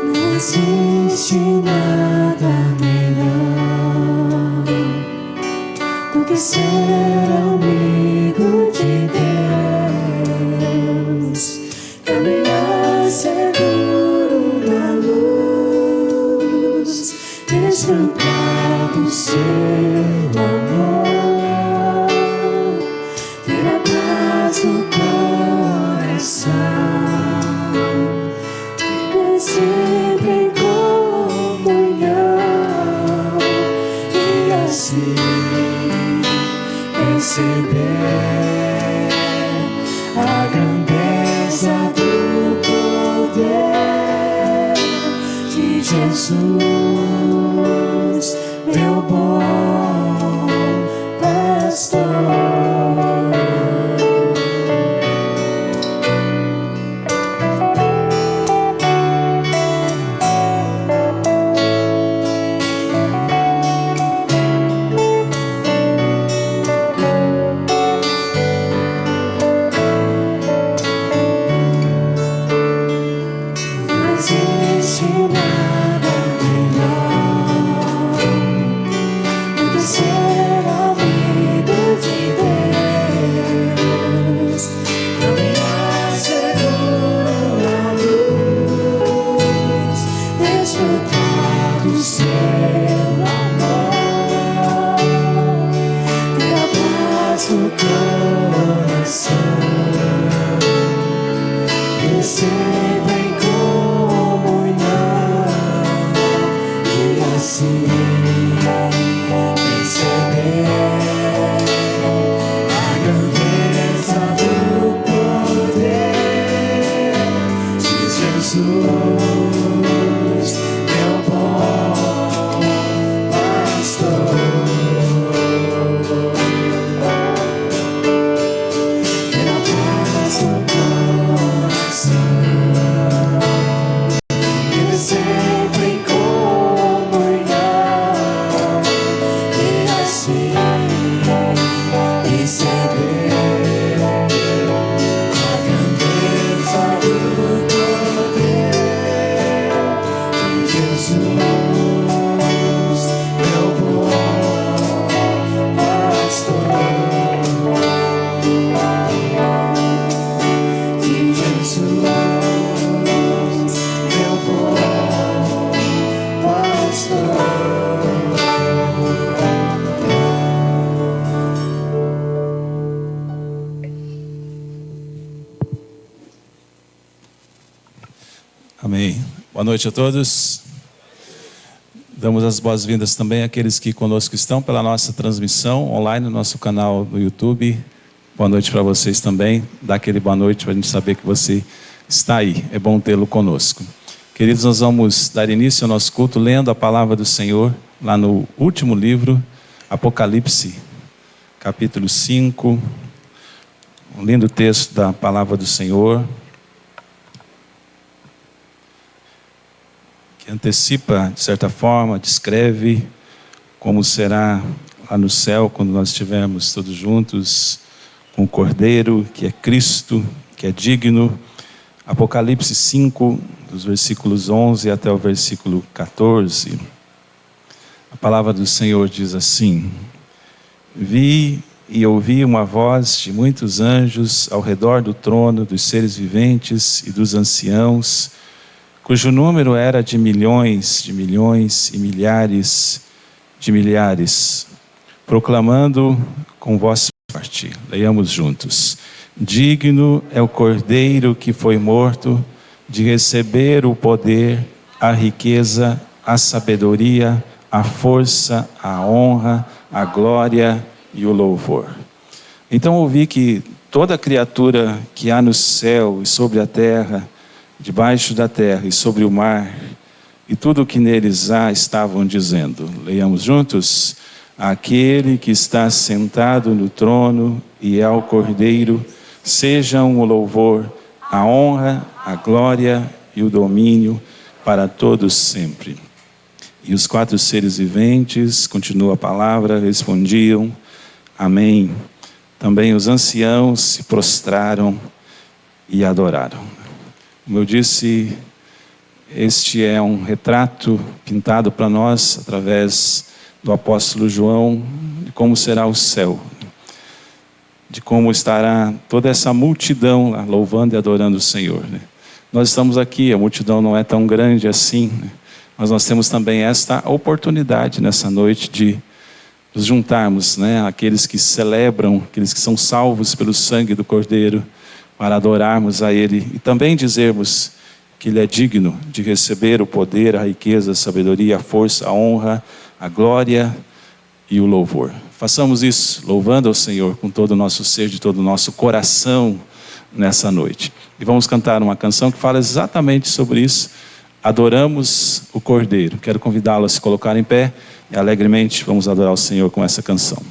Não existe nada melhor do que ser amigo de Deus, caminhar seguro na luz, desfrutar do seu amor, ter a paz no coração, viver sempre em comunhão e assim perceber a grandeza do poder de Jesus, meu bom pastor. Amém. Boa noite a todos. Damos as boas-vindas também àqueles que conosco estão pela nossa transmissão online no nosso canal do YouTube. Boa noite para vocês também. Dá aquele boa noite para a gente saber que você está aí. É bom tê-lo conosco. Queridos, nós vamos dar início ao nosso culto lendo a palavra do Senhor lá no último livro, Apocalipse, capítulo 5. Um lindo texto da palavra do Senhor, que antecipa, de certa forma, descreve como será lá no céu, quando nós estivermos todos juntos com o Cordeiro, que é Cristo, que é digno. Apocalipse 5, dos versículos 11 até o versículo 14. A palavra do Senhor diz assim: Vi e ouvi uma voz de muitos anjos ao redor do trono, dos seres viventes e dos anciãos, cujo número era de milhões e milhares de milhares, proclamando com voz forte. Leiamos juntos. Digno é o Cordeiro que foi morto de receber o poder, a riqueza, a sabedoria, a força, a honra, a glória e o louvor. Então ouvi que toda criatura que há no céu e sobre a terra, debaixo da terra e sobre o mar, e tudo o que neles há estavam dizendo. Leiamos juntos. Aquele que está sentado no trono e ao Cordeiro, sejam o louvor, a honra, a glória e o domínio para todos sempre. E os 4 seres viventes, continua a palavra, respondiam, amém. Também os anciãos se prostraram e adoraram. Como eu disse, este é um retrato pintado para nós através do apóstolo João, de como será o céu, de como estará toda essa multidão lá, louvando e adorando o Senhor. Nós estamos aqui, a multidão não é tão grande assim, mas nós temos também esta oportunidade nessa noite de nos juntarmos, aqueles que celebram, aqueles que são salvos pelo sangue do Cordeiro, para adorarmos a Ele e também dizermos que Ele é digno de receber o poder, a riqueza, a sabedoria, a força, a honra, a glória e o louvor. Façamos isso, louvando ao Senhor com todo o nosso ser, de todo o nosso coração nessa noite. E vamos cantar uma canção que fala exatamente sobre isso. Adoramos o Cordeiro. Quero convidá-lo a se colocar em pé e alegremente vamos adorar o Senhor com essa canção.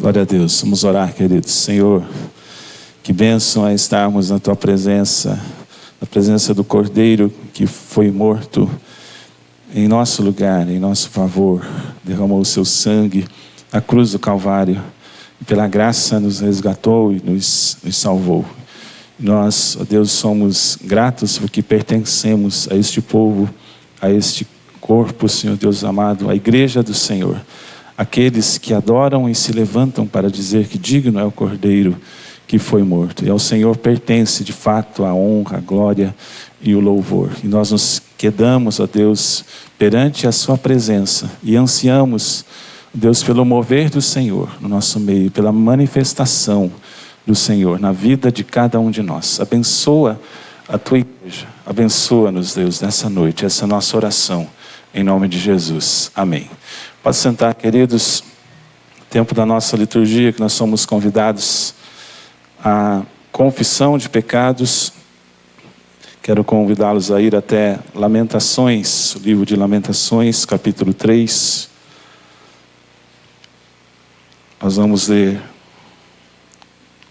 Glória a Deus. Vamos orar, queridos. Senhor, que bênção é estarmos na Tua presença, na presença do Cordeiro que foi morto em nosso lugar, em nosso favor, derramou o Seu sangue na cruz do Calvário e pela graça nos resgatou e nos salvou. Nós, ó Deus, somos gratos porque pertencemos a este povo, a este corpo, Senhor Deus amado, a igreja do Senhor. Aqueles que adoram e se levantam para dizer que digno é o Cordeiro que foi morto. E ao Senhor pertence de fato a honra, a glória e o louvor. E nós nos quedamos, ó Deus, perante a Sua presença e ansiamos, Deus, pelo mover do Senhor no nosso meio, pela manifestação do Senhor na vida de cada um de nós. Abençoa a Tua igreja, abençoa-nos, Deus, nessa noite, essa nossa oração, em nome de Jesus. Amém. Pode sentar, queridos. Tempo da nossa liturgia, que nós somos convidados à confissão de pecados. Quero convidá-los a ir até Lamentações, o livro de Lamentações, capítulo 3. Nós vamos ler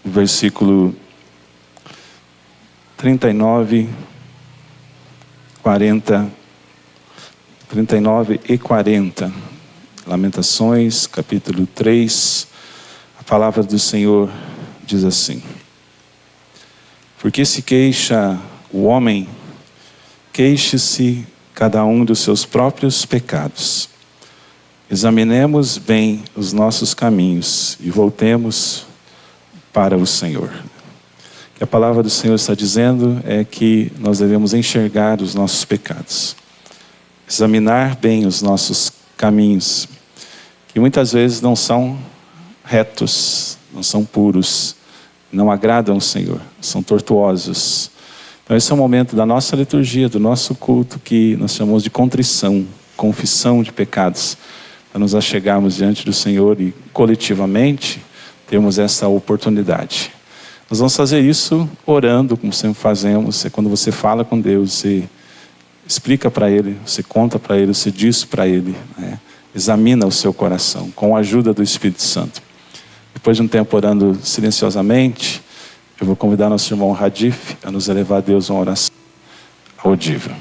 o versículo 39, 40, 39 e 40. Lamentações, capítulo 3. A palavra do Senhor diz assim: Porque se queixa o homem, queixe-se cada um dos seus próprios pecados. Examinemos bem os nossos caminhos e voltemos para o Senhor. O que a palavra do Senhor está dizendo é que nós devemos enxergar os nossos pecados, examinar bem os nossos caminhos, que muitas vezes não são retos, não são puros, não agradam ao Senhor, são tortuosos. Então esse é o momento da nossa liturgia, do nosso culto, que nós chamamos de contrição, confissão de pecados, para nos achegarmos diante do Senhor e coletivamente termos essa oportunidade. Nós vamos fazer isso orando, como sempre fazemos. É quando você fala com Deus, você explica para Ele, você conta para Ele, você diz para Ele, né? Examina o seu coração com a ajuda do Espírito Santo. Depois de um tempo orando silenciosamente, eu vou convidar nosso irmão Radif a nos elevar a Deus uma oração audível.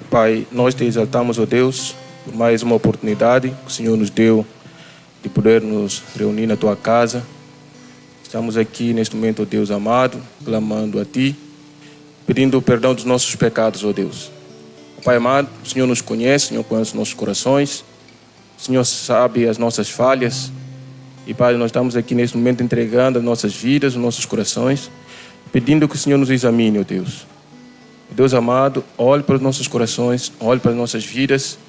Pai, nós te exaltamos, ó Deus, por mais uma oportunidade que o Senhor nos deu de poder nos reunir na Tua casa. Estamos aqui neste momento, ó Deus amado, clamando a Ti, pedindo o perdão dos nossos pecados, ó Deus. Pai amado, o Senhor nos conhece, o Senhor conhece os nossos corações, o Senhor sabe as nossas falhas. E Pai, nós estamos aqui neste momento entregando as nossas vidas, os nossos corações, pedindo que o Senhor nos examine, ó Deus. Deus amado, olhe para os nossos corações, olhe para as nossas vidas.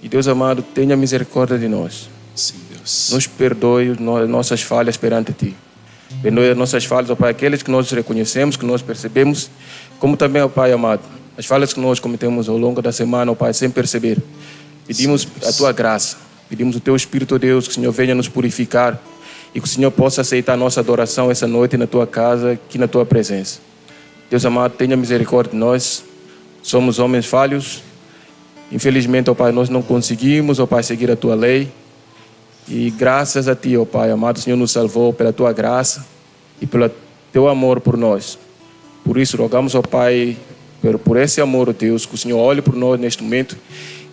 E Deus amado, tenha misericórdia de nós. Sim, Deus. Nos perdoe as nossas falhas perante Ti. Perdoe as nossas falhas, ó Pai, aquelas que nós reconhecemos, que nós percebemos, como também, ó Pai amado, as falhas que nós cometemos ao longo da semana, ó Pai, sem perceber. Pedimos a Tua graça, pedimos o Teu Espírito, ó Deus, que o Senhor venha nos purificar e que o Senhor possa aceitar a nossa adoração essa noite na Tua casa, aqui na Tua presença. Deus amado, tenha misericórdia de nós. Somos homens falhos. Infelizmente, ó Pai, nós não conseguimos, ó Pai, seguir a Tua lei. E graças a Ti, ó Pai amado, o Senhor nos salvou pela Tua graça e pelo Teu amor por nós. Por isso, rogamos, ó Pai, por esse amor, ó Deus, que o Senhor olhe por nós neste momento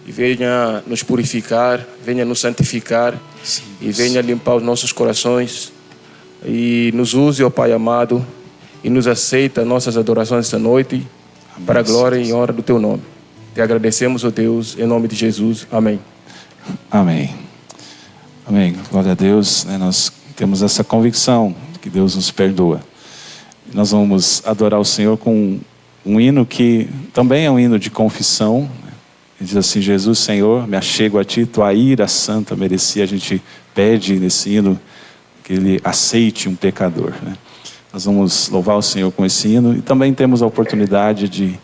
e venha nos purificar, venha nos santificar. Sim, e venha limpar os nossos corações e nos use, ó Pai amado, e nos aceita nossas adorações esta noite. Amém. Para a glória e honra do Teu nome. Te agradecemos, ó Deus, em nome de Jesus. Amém. Amém. Amém. Glória a Deus. Nós temos essa convicção de que Deus nos perdoa. Nós vamos adorar o Senhor com um hino que também é um hino de confissão. Ele diz assim: Jesus, Senhor, me achego a Ti, Tua ira santa merecia. A gente pede nesse hino que Ele aceite um pecador, né? Nós vamos louvar o Senhor com esse hino e também temos a oportunidade de,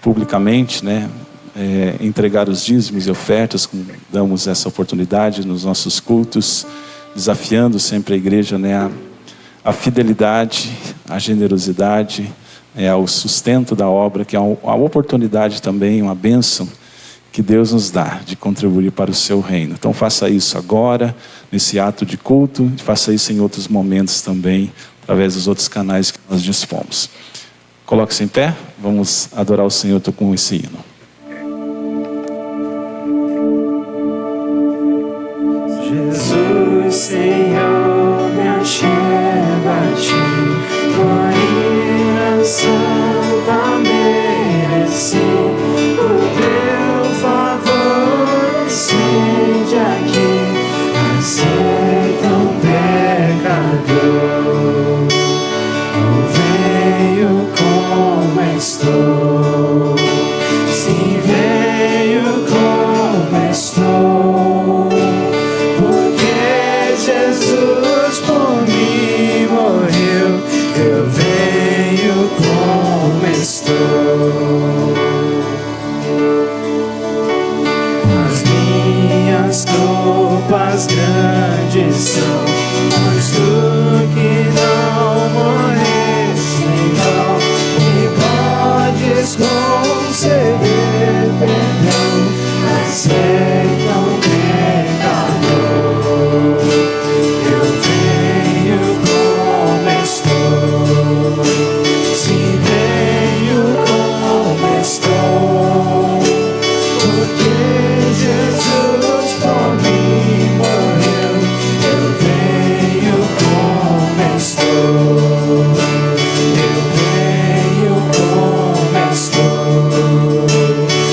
publicamente, né, entregar os dízimos e ofertas, como damos essa oportunidade nos nossos cultos, desafiando sempre a igreja, né, a fidelidade, a generosidade, ao sustento da obra, que é uma oportunidade também, uma bênção que Deus nos dá de contribuir para o seu reino. Então faça isso agora, nesse ato de culto, e faça isso em outros momentos também, através dos outros canais que nós dispomos. Coloque-se em pé, vamos adorar o Senhor com esse hino. Jesus, Senhor, me achego a Ti, Tua ira santa mereci, o Teu favor excede aqui, aceita um pecador. Eu venho como estou, sim, venho como estou, porque Jesus por mim morreu. Eu venho como estou. As minhas culpas grandes são, mas Tu que não morreste, então me podes conceder perdão. Aceita um pecador. Eu venho como estou, sim, venho como estou, porque Jesus por mim morreu. Eu venho como estou, eu venho como estou,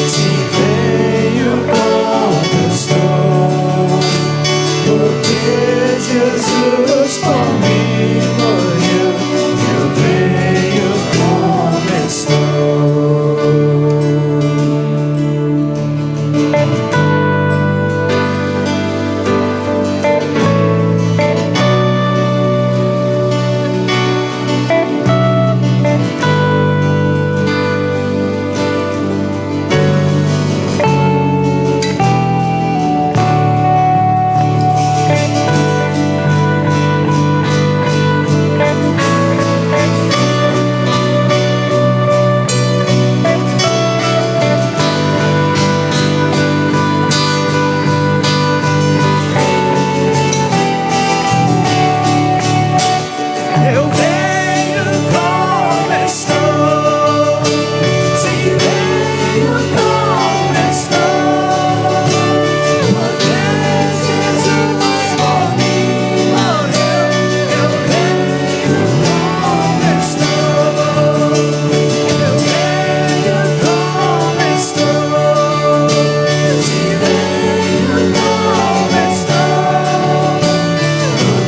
sim, venho como estou, porque Jesus por mim morreu. Eu venho como estou. Eu venho como estou, sim, venho como estou, porque Jesus por mim morreu. Eu venho como estou, eu venho como estou, sim, venho como estou,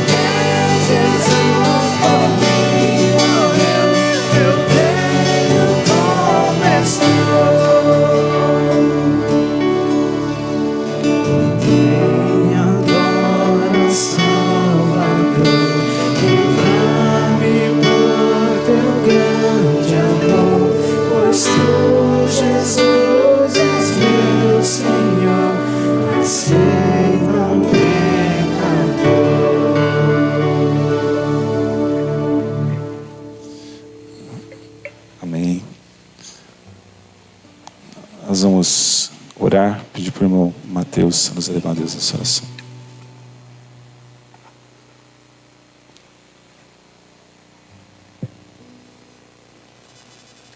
porque Jesus por mim morreu. Eu venho como estou. Vem agora, Salvador, livra-me por Teu grande amor, pois Tu, Jesus, és meu Senhor. Aceita um pecador. Amém. Nós vamos orar, pedir para o irmão Mateus nos levar a Deus nessa oração.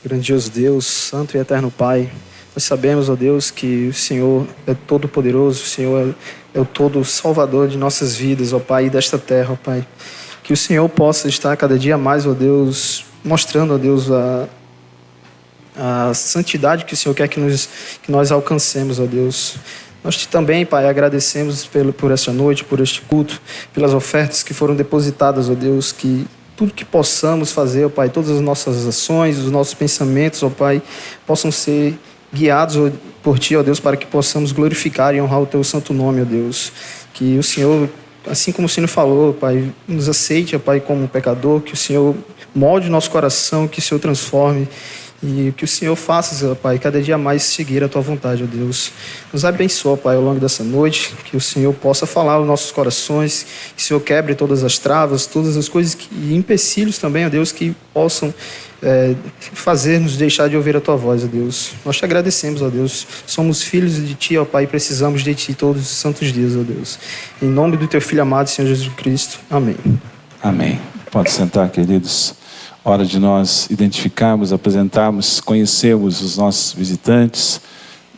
Grandioso Deus, Santo e Eterno Pai, nós sabemos, ó Deus, que o Senhor é todo poderoso, o Senhor é o todo salvador de nossas vidas, ó Pai, e desta terra, ó Pai. Que o Senhor possa estar cada dia mais, ó Deus, mostrando, ó Deus, a santidade que o Senhor quer que nós alcancemos, ó Deus. Nós também, Pai, agradecemos por esta noite, por este culto, pelas ofertas que foram depositadas, ó Deus, que tudo que possamos fazer, ó Pai, todas as nossas ações, os nossos pensamentos, ó Pai, possam ser guiados por Ti, ó Deus, para que possamos glorificar e honrar o Teu santo nome, ó Deus. Que o Senhor, assim como o Senhor falou, Pai, nos aceite, ó Pai, como um pecador, que o Senhor molde o nosso coração, que o Senhor transforme e que o Senhor faça, ó Pai, cada dia mais seguir a Tua vontade, ó Deus. Nos abençoa, Pai, ao longo dessa noite, que o Senhor possa falar aos nossos corações, que o Senhor quebre todas as travas, todas as coisas e empecilhos também, ó Deus, que possam fazer-nos deixar de ouvir a Tua voz, ó Deus. Nós te agradecemos, ó Deus. Somos filhos de Ti, ó Pai, e precisamos de Ti todos os santos dias, ó Deus. Em nome do Teu Filho amado, Senhor Jesus Cristo. Amém. Amém. Pode sentar, queridos. Hora de nós identificarmos, apresentarmos, conhecermos os nossos visitantes,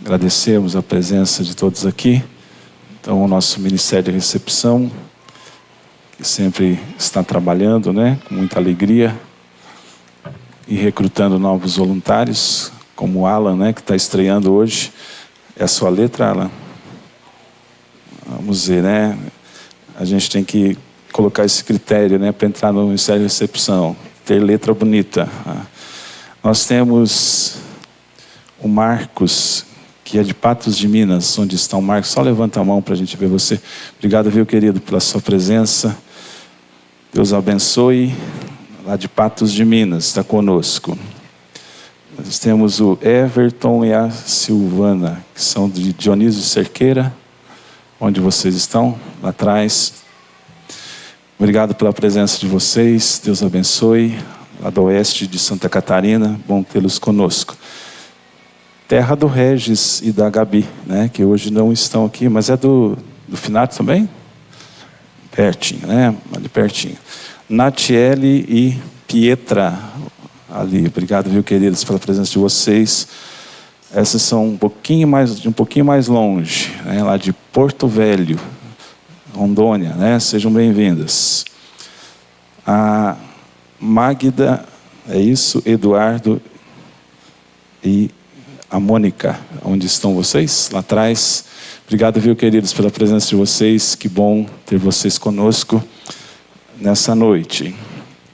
agradecermos a presença de todos aqui. Então, o nosso Ministério de Recepção, que sempre está trabalhando, né, com muita alegria, e recrutando novos voluntários, como o Alan, né, que está estreando hoje. É a sua letra, Alan? Vamos ver, né? A gente tem que colocar esse critério, né, para entrar no Ministério de Recepção. Ter letra bonita. Nós temos o Marcos, que é de Patos de Minas. Onde está o Marcos? Só levanta a mão para a gente ver você. Obrigado, viu, querido, pela sua presença. Deus abençoe. Lá de Patos de Minas, está conosco. Nós temos o Everton e a Silvana, que são de Dionísio Cerqueira. Onde vocês estão? Lá atrás. Obrigado pela presença de vocês. Deus abençoe. Lá do oeste de Santa Catarina, bom tê-los conosco. Terra do Regis e da Gabi, né, que hoje não estão aqui, mas é do Finato também? Pertinho, né? Ali pertinho. Natiele e Pietra, ali. Obrigado, viu, queridos, pela presença de vocês. Essas são um pouquinho mais longe, né, lá de Porto Velho, Rondônia, né? Sejam bem-vindas. A Magda, é isso, Eduardo e a Mônica. Onde estão vocês? Lá atrás. Obrigado, viu, queridos, pela presença de vocês. Que bom ter vocês conosco nessa noite.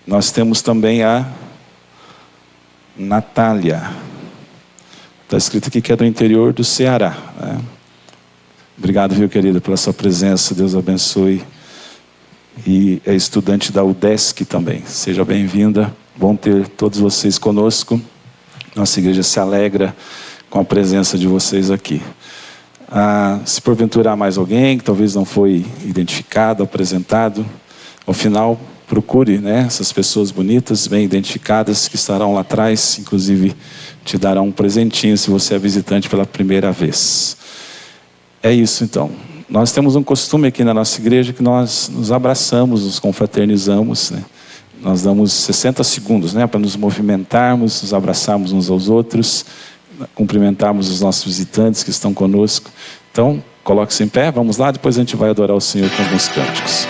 Nós temos também a Natália. Está escrito aqui que é do interior do Ceará, né? Obrigado, viu, querido, pela sua presença. Deus abençoe. E é estudante da UDESC também. Seja bem-vinda. Bom ter todos vocês conosco. Nossa igreja se alegra com a presença de vocês aqui. Se porventura há mais alguém que talvez não foi identificado, apresentado, ao final, procure, né, essas pessoas bonitas, bem identificadas, que estarão lá atrás, inclusive te darão um presentinho se você é visitante pela primeira vez. É isso, então. Nós temos um costume aqui na nossa igreja que nós nos abraçamos, nos confraternizamos, né? Nós damos 60 segundos, né, para nos movimentarmos, nos abraçarmos uns aos outros, cumprimentarmos os nossos visitantes que estão conosco. Então, coloque-se em pé, vamos lá, depois a gente vai adorar o Senhor com alguns cânticos.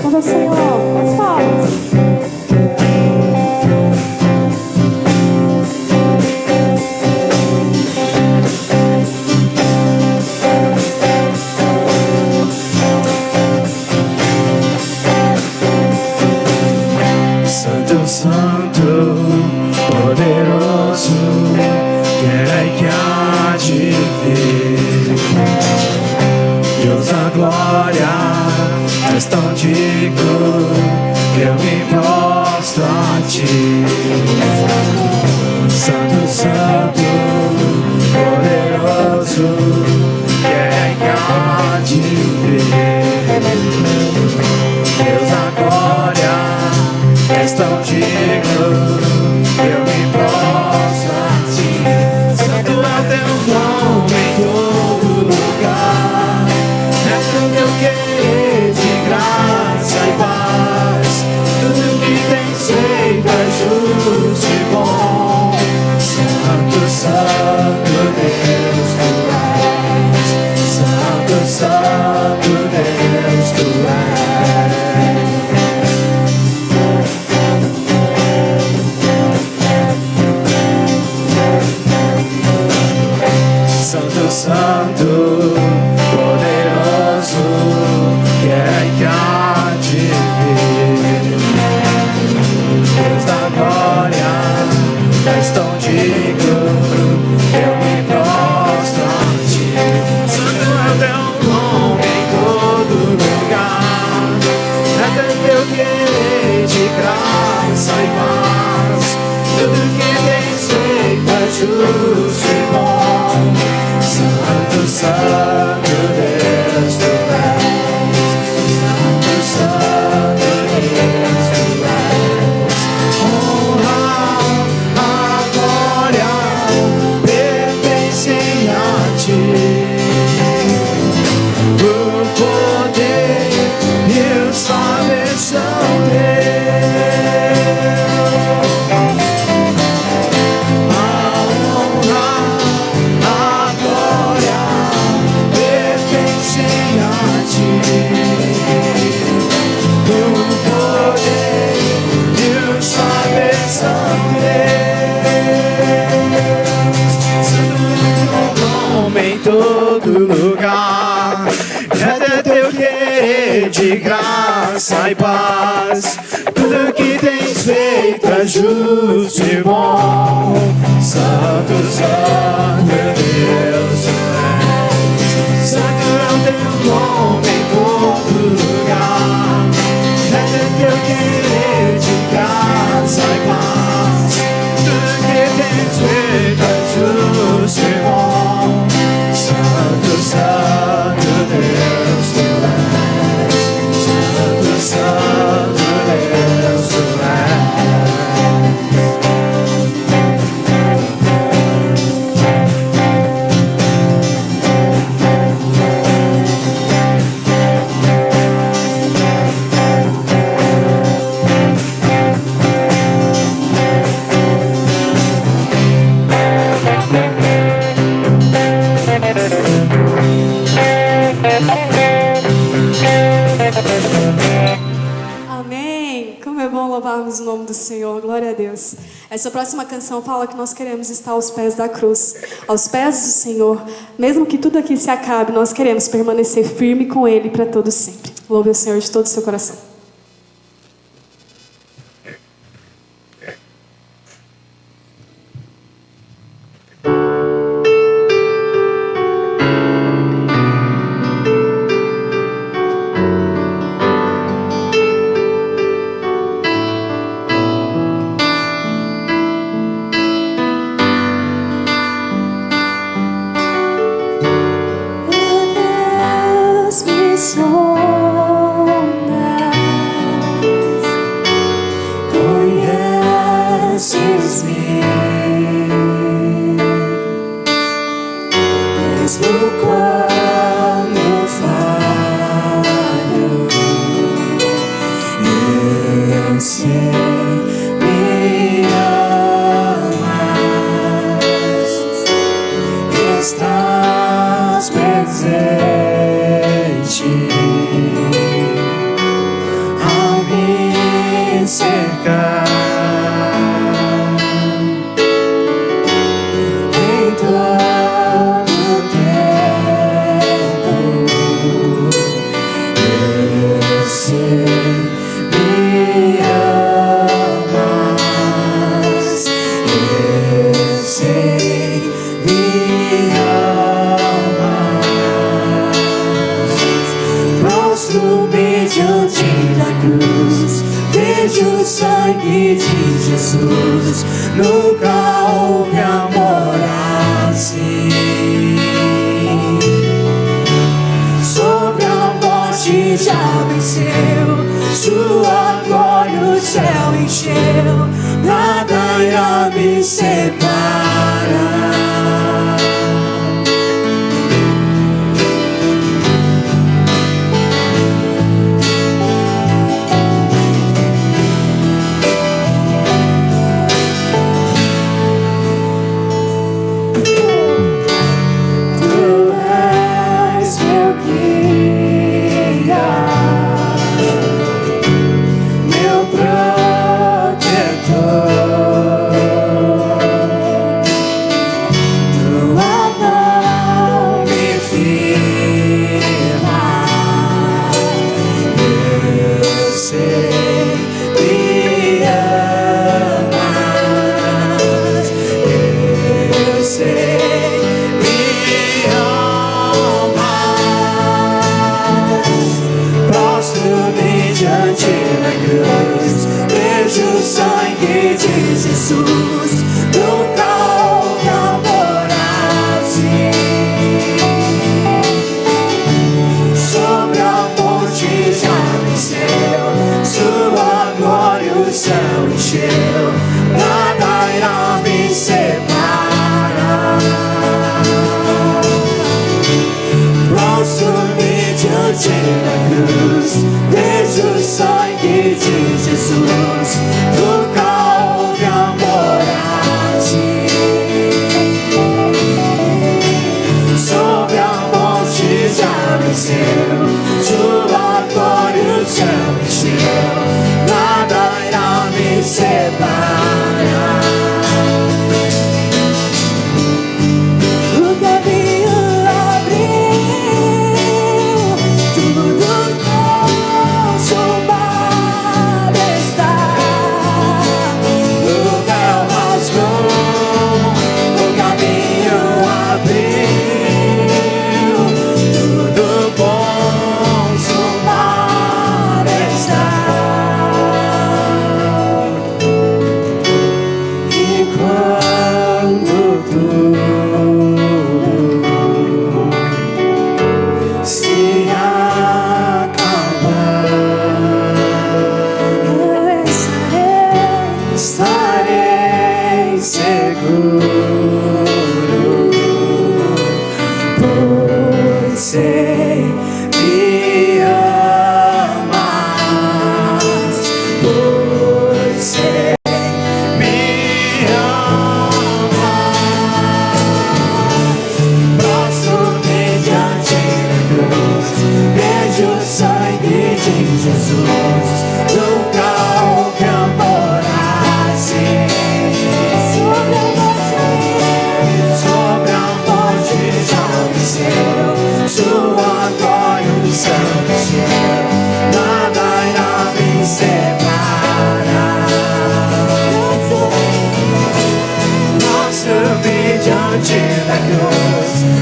Quando o Senhor, as palmas. Santo, Santo, poderoso, quem é que há de vir? Deus da glória, és tão digno, que eu me prostro a ti. Santo, Santo, poderoso, quem há de ver? Deus da glória, és tão digno, eu me prostro a ti. Santo é o teu nome em todo lugar, é tudo eu querer de graça e paz. Tudo que tens feito é justo e bom. Santo, Santo Deus, tu és. Santo, Santo Deus, tu és. Santo, Santo, poderoso, quem há de vir? Deus da glória, és tão digno, eu me prostro a ti. Santo é o teu nome em todo lugar, é teu querer de graça e paz. Tudo que tens feito é justo e bom. Santo, Santo Deus, tu és. Santo, Santo Deus, tu és. Honra, a glória pertencem a ti. O poder e o saber são teus. A honra, a glória pertencem a ti. O poder e o saber são teus. Santo é o teu nome em todo lugar, é teu querer de graça e paz. Tudo que tens feito é justo e bom. Santo, Santo Deus, tu és. Santo é o teu nome em todo lugar, é teu querer de graça e paz. Tudo que tens feito é justo e bom. Santo, Santo Deus, tu és. Santo, Santo Deus, tu és. Amém. Como é bom louvarmos o nome do Senhor. Glória a Deus. Essa próxima canção fala que nós queremos estar aos pés da cruz, aos pés do Senhor. Mesmo que tudo aqui se acabe, nós queremos permanecer firme com Ele para todo sempre. Louve o Senhor de todo o seu coração. Deus me sondas, conheces-me, mesmo quando falho, eu sei, me amas, estás presente ao me cercar. Em todo tempo eu sei, me amas, eu sei, me amas. Prostro-me diante da cruz, vejo o sangue Jesus. Nunca houve amor assim. Sobre a morte já venceu, sua glória o céu encheu, nada irá me separar. Jesus, nunca houve amor assim. Sobre a morte já venceu, sua glória o céu encheu, nada irá me separar. Prostro-me diante da cruz, vejo o sangue de Jesus. Nunca amor assim. Sobre a morte já venceu, sua glória o céu encheu, nada irá me separar. O caminho abriu, tudo consumado está.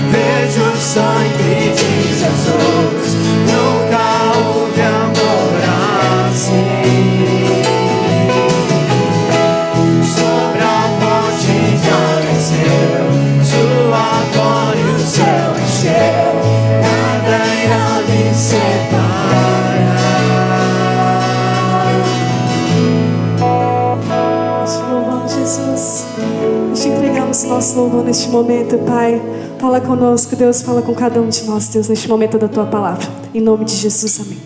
Vejo o sangue de Jesus, nunca houve amor assim. Sobre a morte já venceu, sua glória o céu encheu, nada irá me separar. Te louvamos, Jesus. Te entregamos nosso louvor neste momento, Pai. Fala conosco, Deus, fala com cada um de nós, Deus, neste momento da Tua palavra. Em nome de Jesus, amém.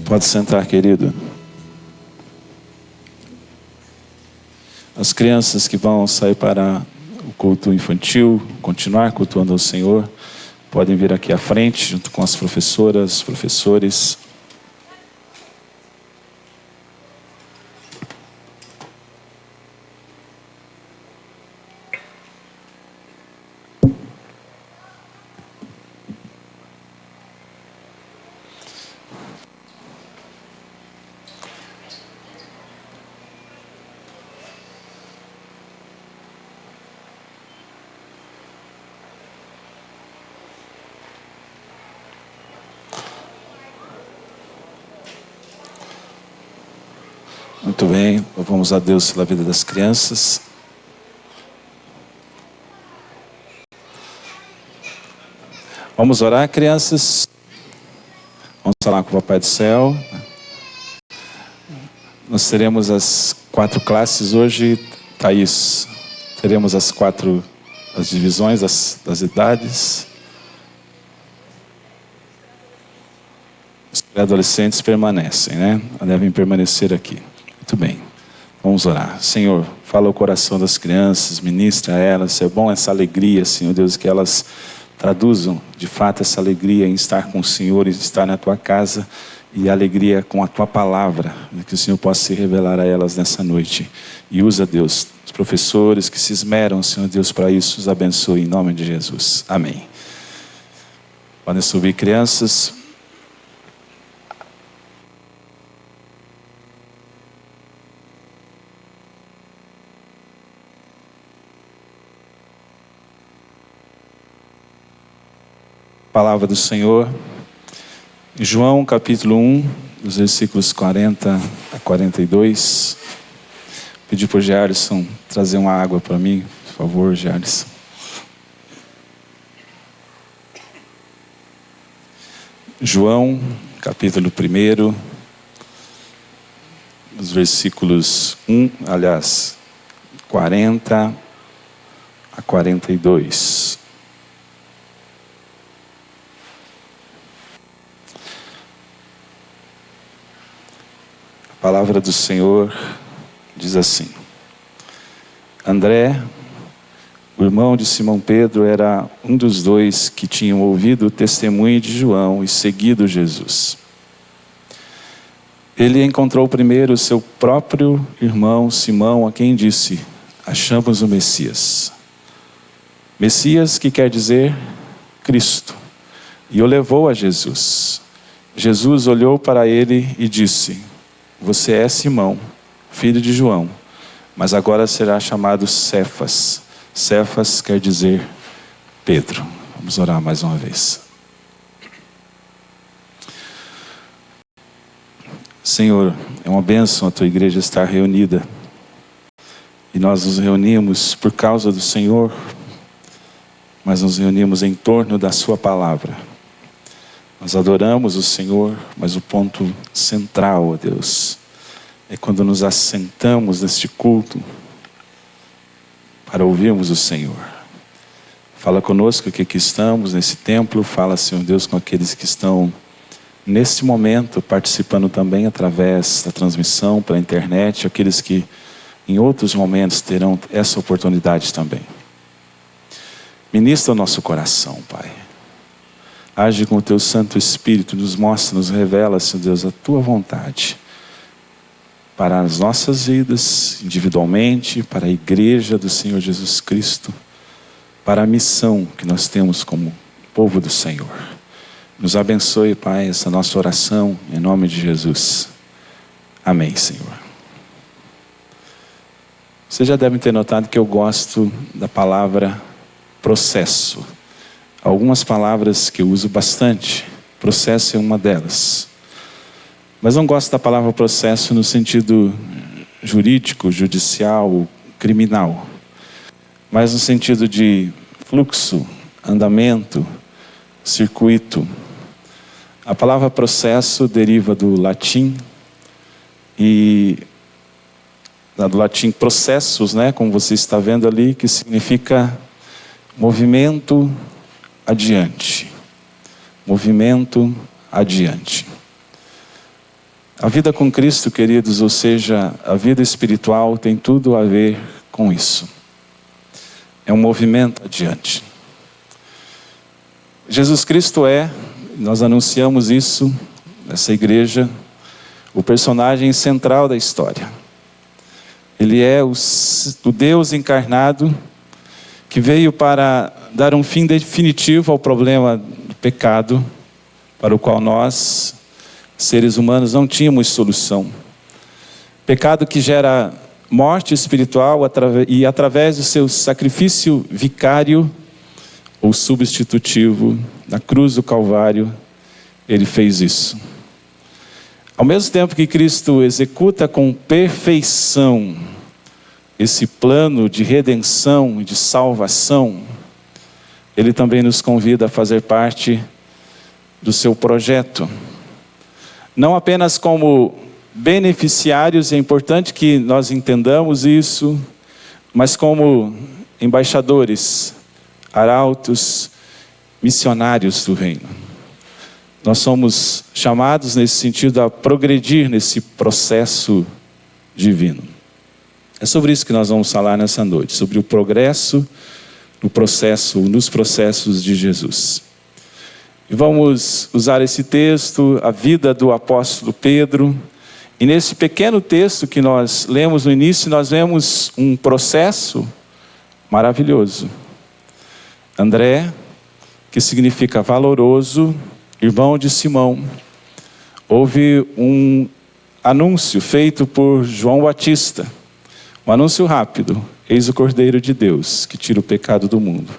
Pode sentar, querido. As crianças que vão sair para o culto infantil, continuar cultuando ao Senhor, podem vir aqui à frente, junto com as professoras, professores. Muito bem, louvamos a Deus pela vida das crianças. Vamos orar, crianças. Vamos falar com o Papai do Céu. Nós teremos as 4 classes hoje, Thaís. Teremos as divisões das idades. Os pré-adolescentes permanecem, né? Devem permanecer aqui. Muito bem. Vamos orar. Senhor, fala o coração das crianças, ministra a elas. É bom essa alegria, Senhor Deus, que elas traduzam de fato essa alegria em estar com o Senhor, em estar na tua casa, e a alegria com a tua palavra, que o Senhor possa se revelar a elas nessa noite. E usa, Deus, os professores que se esmeram, Senhor Deus, para isso, os abençoe em nome de Jesus. Amém. Podem subir, crianças. Palavra do Senhor, João capítulo 1, dos versículos 40 a 42. Pedi para o Gerson trazer uma água para mim, por favor, Gerson. João capítulo 1, dos versículos 40 a 42. A palavra do Senhor diz assim: André, o irmão de Simão Pedro, era um dos 2 que tinham ouvido o testemunho de João e seguido Jesus. Ele encontrou primeiro seu próprio irmão Simão, a quem disse: achamos o Messias. Messias, que quer dizer Cristo, e o levou a Jesus. Jesus olhou para ele e disse: você é Simão, filho de João, mas agora será chamado Cefas. Cefas quer dizer Pedro. Vamos orar mais uma vez. Senhor, é uma bênção a tua igreja estar reunida. E nós nos reunimos por causa do Senhor, mas nos reunimos em torno da sua palavra. Nós adoramos o Senhor, mas o ponto central, ó Deus, é quando nos assentamos neste culto para ouvirmos o Senhor. Fala conosco que aqui estamos nesse templo, fala, Senhor Deus, com aqueles que estão neste momento participando também através da transmissão pela internet, aqueles que em outros momentos terão essa oportunidade também. Ministra o nosso coração, Pai. Age com o teu Santo Espírito, nos mostra, nos revela, Senhor Deus, a tua vontade para as nossas vidas, individualmente, para a igreja do Senhor Jesus Cristo, para a missão que nós temos como povo do Senhor. Nos abençoe, Pai, essa nossa oração, em nome de Jesus. Amém, Senhor. Vocês já devem ter notado que eu gosto da palavra processo. Algumas palavras que eu uso bastante, processo é uma delas. Mas não gosto da palavra processo no sentido jurídico, judicial, criminal. Mas no sentido de fluxo, andamento, circuito. A palavra processo deriva do latim e do latim processus, né, como você está vendo ali, que significa movimento adiante. Movimento adiante. A vida com Cristo, queridos, ou seja, a vida espiritual tem tudo a ver com isso. É um movimento adiante. Jesus Cristo nós anunciamos isso nessa igreja, o personagem central da história. Ele é o Deus encarnado que veio para dar um fim definitivo ao problema do pecado, para o qual nós, seres humanos, não tínhamos solução. Pecado que gera morte espiritual e através do seu sacrifício vicário ou substitutivo na cruz do Calvário, ele fez isso. Ao mesmo tempo que Cristo executa com perfeição esse plano de redenção e de salvação, Ele também nos convida a fazer parte do seu projeto. Não apenas como beneficiários, é importante que nós entendamos isso, mas como embaixadores, arautos, missionários do reino. Nós somos chamados nesse sentido a progredir nesse processo divino. É sobre isso que nós vamos falar nessa noite, sobre o progresso nos processos de Jesus. E vamos usar esse texto, a vida do apóstolo Pedro. E nesse pequeno texto que nós lemos no início, nós vemos um processo maravilhoso. André, que significa valoroso, irmão de Simão. Houve um anúncio feito por João Batista. Um anúncio rápido. Eis o Cordeiro de Deus, que tira o pecado do mundo.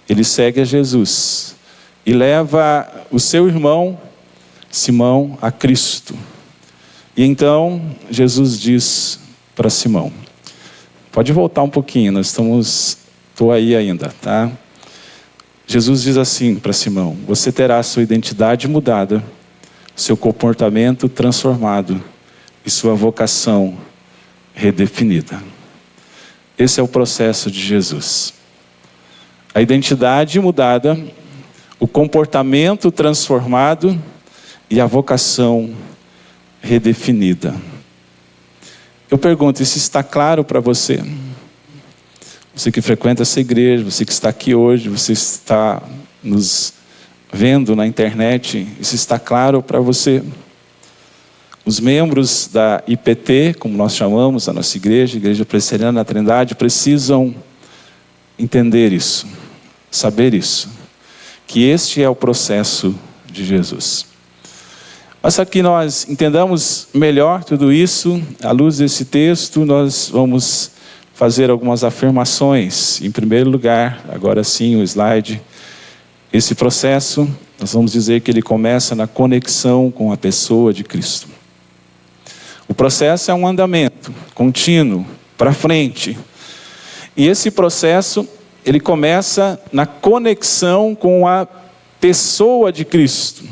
Ele segue a Jesus e leva o seu irmão, Simão, a Cristo. E então, Jesus diz para Simão, pode voltar um pouquinho, estou aí ainda, tá? Jesus diz assim para Simão, você terá a sua identidade mudada, seu comportamento transformado e sua vocação redefinida. Esse é o processo de Jesus. A identidade mudada, o comportamento transformado e a vocação redefinida. Eu pergunto, isso está claro para você? Você que frequenta essa igreja, você que está aqui hoje, você está nos vendo na internet, isso está claro para você? Os membros da IPT, como nós chamamos a nossa igreja, Igreja Presbiteriana da Trindade, precisam entender isso, saber isso, que este é o processo de Jesus. Mas para que nós entendamos melhor tudo isso, à luz desse texto, nós vamos fazer algumas afirmações. Em primeiro lugar, agora sim o slide, esse processo, nós vamos dizer que ele começa na conexão com a pessoa de Cristo. O processo é um andamento contínuo, para frente. E esse processo, ele começa na conexão com a pessoa de Cristo.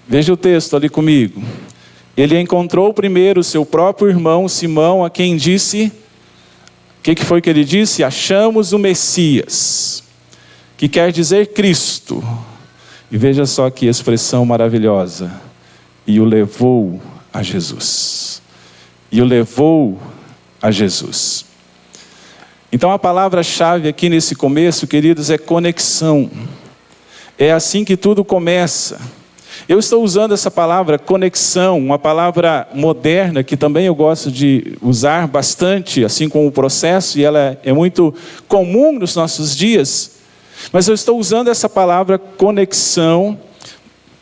Veja o texto ali comigo. Ele encontrou primeiro o seu próprio irmão Simão, a quem disse, o que foi que ele disse? Achamos o Messias, que quer dizer Cristo. E veja só que expressão maravilhosa. E o levou a Jesus. E o levou a Jesus. Então a palavra-chave aqui nesse começo, queridos, é conexão. É assim que tudo começa. Eu estou usando essa palavra conexão, uma palavra moderna que também eu gosto de usar bastante, assim como o processo, e ela é muito comum nos nossos dias. Mas eu estou usando essa palavra conexão,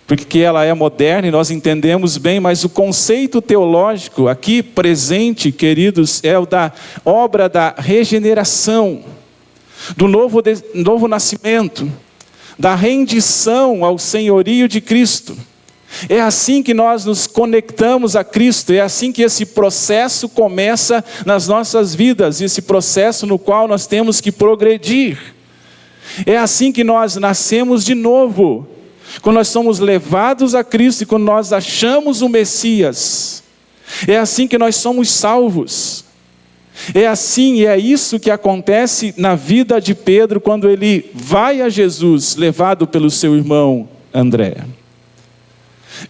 porque ela é moderna e nós entendemos bem, mas o conceito teológico aqui presente, queridos, é o da obra da regeneração, do novo nascimento, da rendição ao senhorio de Cristo. É assim que nós nos conectamos a Cristo, é assim que esse processo começa nas nossas vidas, esse processo no qual nós temos que progredir. É assim que nós nascemos de novo, quando nós somos levados a Cristo e quando nós achamos o Messias. É assim que nós somos salvos. É assim e é isso que acontece na vida de Pedro quando ele vai a Jesus, levado pelo seu irmão André.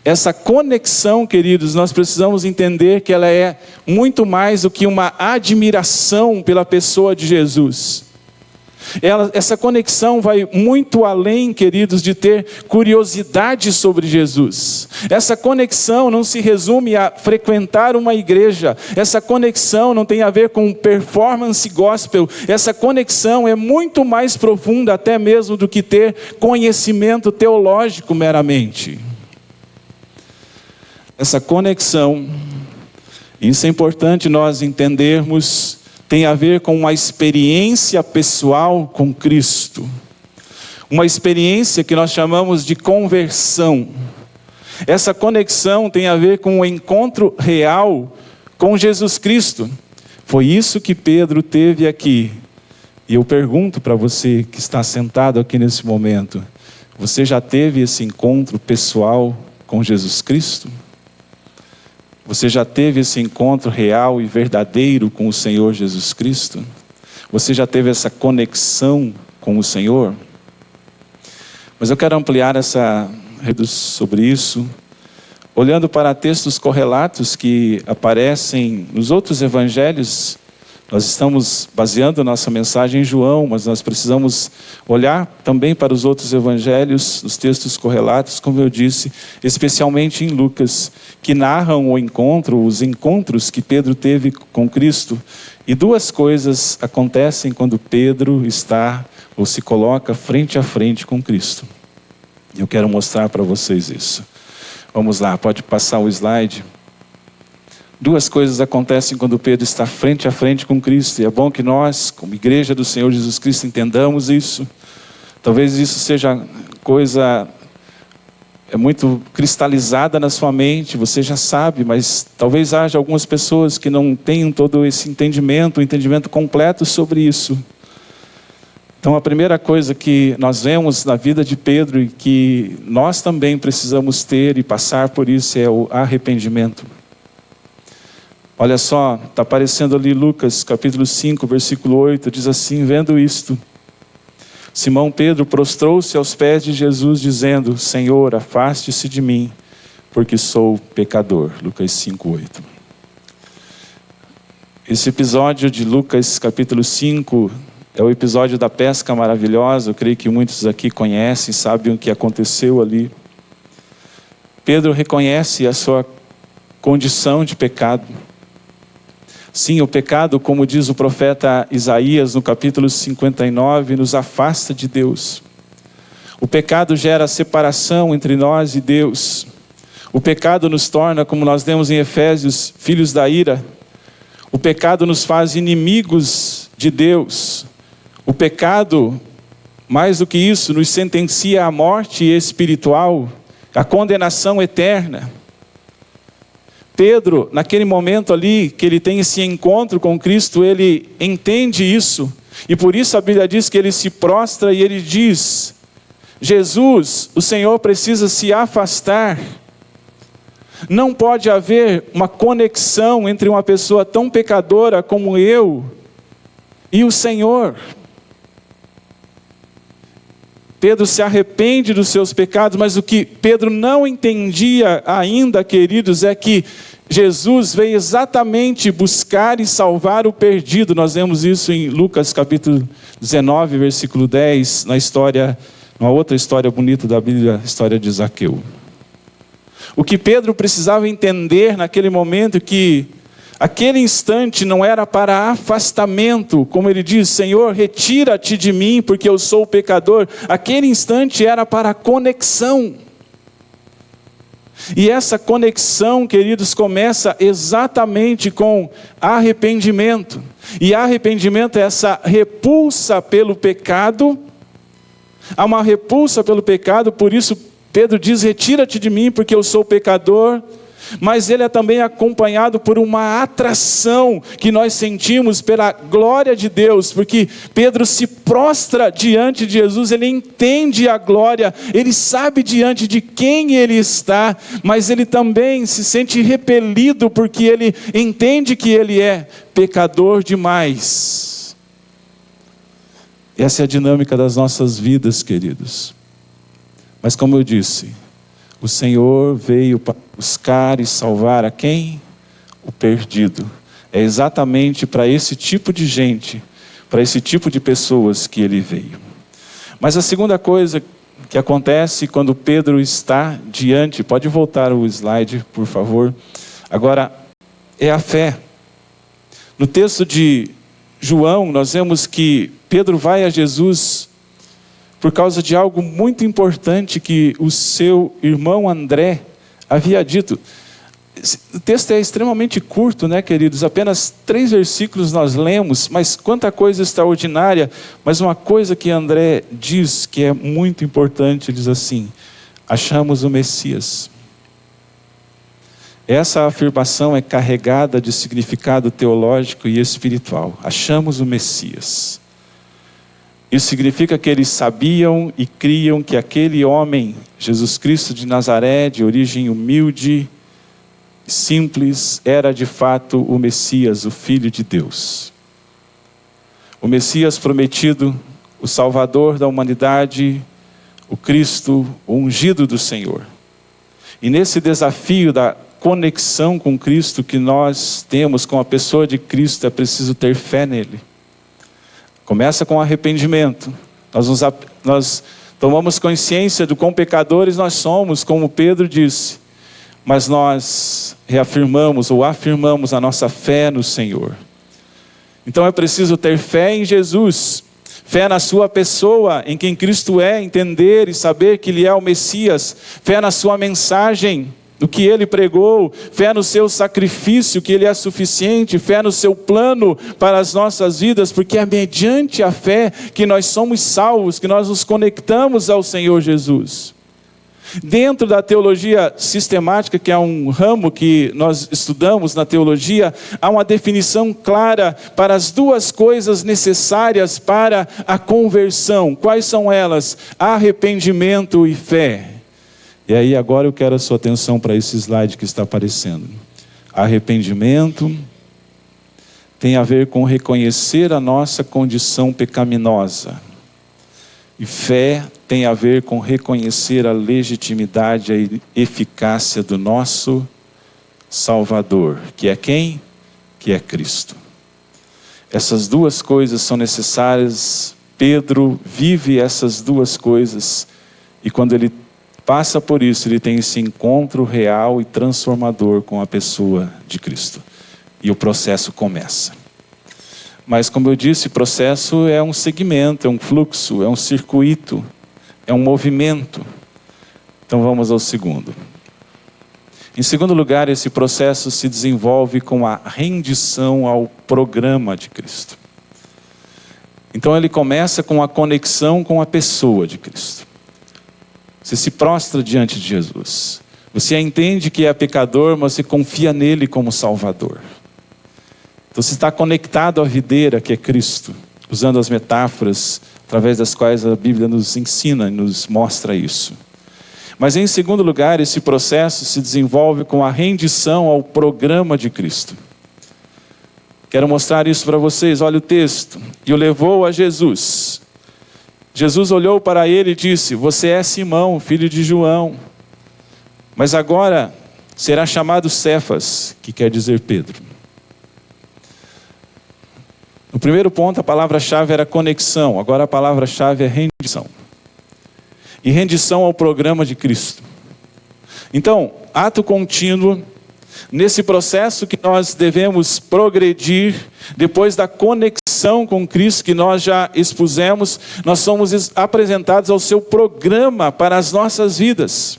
Essa conexão, queridos, nós precisamos entender que ela é muito mais do que uma admiração pela pessoa de Jesus. Essa conexão vai muito além, queridos, de ter curiosidade sobre Jesus. Essa conexão não se resume a frequentar uma igreja. Essa conexão não tem a ver com performance gospel. Essa conexão é muito mais profunda até mesmo do que ter conhecimento teológico meramente. Essa conexão, isso é importante nós entendermos, tem a ver com uma experiência pessoal com Cristo. Uma experiência que nós chamamos de conversão. Essa conexão tem a ver com o encontro real com Jesus Cristo. Foi isso que Pedro teve aqui. E eu pergunto para você que está sentado aqui nesse momento: você já teve esse encontro pessoal com Jesus Cristo? Você já teve esse encontro real e verdadeiro com o Senhor Jesus Cristo? Você já teve essa conexão com o Senhor? Mas eu quero ampliar essa sobre isso, olhando para textos correlatos que aparecem nos outros evangelhos. Nós estamos baseando nossa mensagem em João, mas nós precisamos olhar também para os outros evangelhos, os textos correlatos, como eu disse, especialmente em Lucas, que narram os encontros que Pedro teve com Cristo. E duas coisas acontecem quando Pedro está ou se coloca frente a frente com Cristo. Eu quero mostrar para vocês isso. Vamos lá, pode passar o slide. Duas coisas acontecem quando Pedro está frente a frente com Cristo. E é bom que nós, como igreja do Senhor Jesus Cristo, entendamos isso. Talvez isso seja coisa muito cristalizada na sua mente, você já sabe, mas talvez haja algumas pessoas que não tenham todo esse entendimento, o entendimento completo sobre isso. Então a primeira coisa que nós vemos na vida de Pedro e que nós também precisamos ter e passar por isso é o arrependimento. Olha só, está aparecendo ali Lucas capítulo 5, versículo 8, diz assim: vendo isto, Simão Pedro prostrou-se aos pés de Jesus, dizendo: Senhor, afaste-se de mim, porque sou pecador. Lucas 5, 8. Esse episódio de Lucas capítulo 5 é o episódio da pesca maravilhosa. Eu creio que muitos aqui conhecem, sabem o que aconteceu ali. Pedro reconhece a sua condição de pecado. Sim, o pecado, como diz o profeta Isaías no capítulo 59, nos afasta de Deus. O pecado gera separação entre nós e Deus. O pecado nos torna, como nós lemos em Efésios, filhos da ira. O pecado nos faz inimigos de Deus. O pecado, mais do que isso, nos sentencia à morte espiritual, à condenação eterna. Pedro, naquele momento ali, que ele tem esse encontro com Cristo, ele entende isso. E por isso a Bíblia diz que ele se prostra e ele diz: Jesus, o Senhor precisa se afastar. Não pode haver uma conexão entre uma pessoa tão pecadora como eu e o Senhor. Pedro se arrepende dos seus pecados, mas o que Pedro não entendia ainda, queridos, é que Jesus veio exatamente buscar e salvar o perdido. Nós vemos isso em Lucas capítulo 19, versículo 10, uma outra história bonita da Bíblia, a história de Zaqueu. O que Pedro precisava entender naquele momento, que aquele instante não era para afastamento, como ele diz: Senhor, retira-te de mim, porque eu sou pecador. Aquele instante era para conexão. E essa conexão, queridos, começa exatamente com arrependimento. E arrependimento é essa repulsa pelo pecado. Há uma repulsa pelo pecado, por isso Pedro diz: retira-te de mim, porque eu sou pecador. Mas ele é também acompanhado por uma atração que nós sentimos pela glória de Deus, porque Pedro se prostra diante de Jesus, ele entende a glória, ele sabe diante de quem ele está, mas ele também se sente repelido, porque ele entende que ele é pecador demais. Essa é a dinâmica das nossas vidas, queridos. Mas como eu disse, o Senhor veio para buscar e salvar a quem? O perdido. É exatamente para esse tipo de gente, para esse tipo de pessoas que ele veio. Mas a segunda coisa que acontece quando Pedro está diante, pode voltar o slide, por favor, agora, é a fé. No texto de João, nós vemos que Pedro vai a Jesus por causa de algo muito importante que o seu irmão André havia dito. O texto é extremamente curto, né, queridos? Apenas 3 versículos nós lemos, mas quanta coisa extraordinária. Mas uma coisa que André diz que é muito importante, ele diz assim: achamos o Messias. Essa afirmação é carregada de significado teológico e espiritual. Achamos o Messias. Isso significa que eles sabiam e criam que aquele homem, Jesus Cristo de Nazaré, de origem humilde, simples, era de fato o Messias, o Filho de Deus. O Messias prometido, o Salvador da humanidade, o Cristo, o ungido do Senhor. E nesse desafio da conexão com Cristo que nós temos com a pessoa de Cristo, é preciso ter fé nele. Começa com arrependimento. Nós tomamos consciência do quão pecadores nós somos, como Pedro disse. Mas nós reafirmamos ou afirmamos a nossa fé no Senhor. Então é preciso ter fé em Jesus. Fé na sua pessoa, em quem Cristo é, entender e saber que Ele é o Messias. Fé na sua mensagem, no que Ele pregou. Fé no seu sacrifício, que Ele é suficiente. Fé no seu plano para as nossas vidas, porque é mediante a fé que nós somos salvos, que nós nos conectamos ao Senhor Jesus. Dentro da teologia sistemática, que é um ramo que nós estudamos na teologia, há uma definição clara para as duas coisas necessárias para a conversão. Quais são elas? Arrependimento e fé. E aí agora eu quero a sua atenção para esse slide que está aparecendo. Arrependimento tem a ver com reconhecer a nossa condição pecaminosa. E fé tem a ver com reconhecer a legitimidade e eficácia do nosso Salvador. Que é quem? Que é Cristo. Essas duas coisas são necessárias. Pedro vive essas duas coisas. E quando ele passa por isso, ele tem esse encontro real e transformador com a pessoa de Cristo. E o processo começa. Mas como eu disse, o processo é um segmento, é um fluxo, é um circuito, é um movimento. Então vamos ao segundo. Em segundo lugar, esse processo se desenvolve com a rendição ao programa de Cristo. Então ele começa com a conexão com a pessoa de Cristo. Você se prostra diante de Jesus. Você entende que é pecador, mas você confia nele como Salvador. Então você está conectado à videira que é Cristo, usando as metáforas através das quais a Bíblia nos ensina e nos mostra isso. Mas em segundo lugar, esse processo se desenvolve com a rendição ao programa de Cristo. Quero mostrar isso para vocês, olha o texto. E o levou a Jesus. Jesus olhou para ele e disse: você é Simão, filho de João, mas agora será chamado Cefas, que quer dizer Pedro. No primeiro ponto, a palavra-chave era conexão. Agora a palavra-chave é rendição. E rendição ao programa de Cristo. Então, ato contínuo, nesse processo que nós devemos progredir, depois da conexão com Cristo que nós já expusemos, nós somos apresentados ao seu programa para as nossas vidas.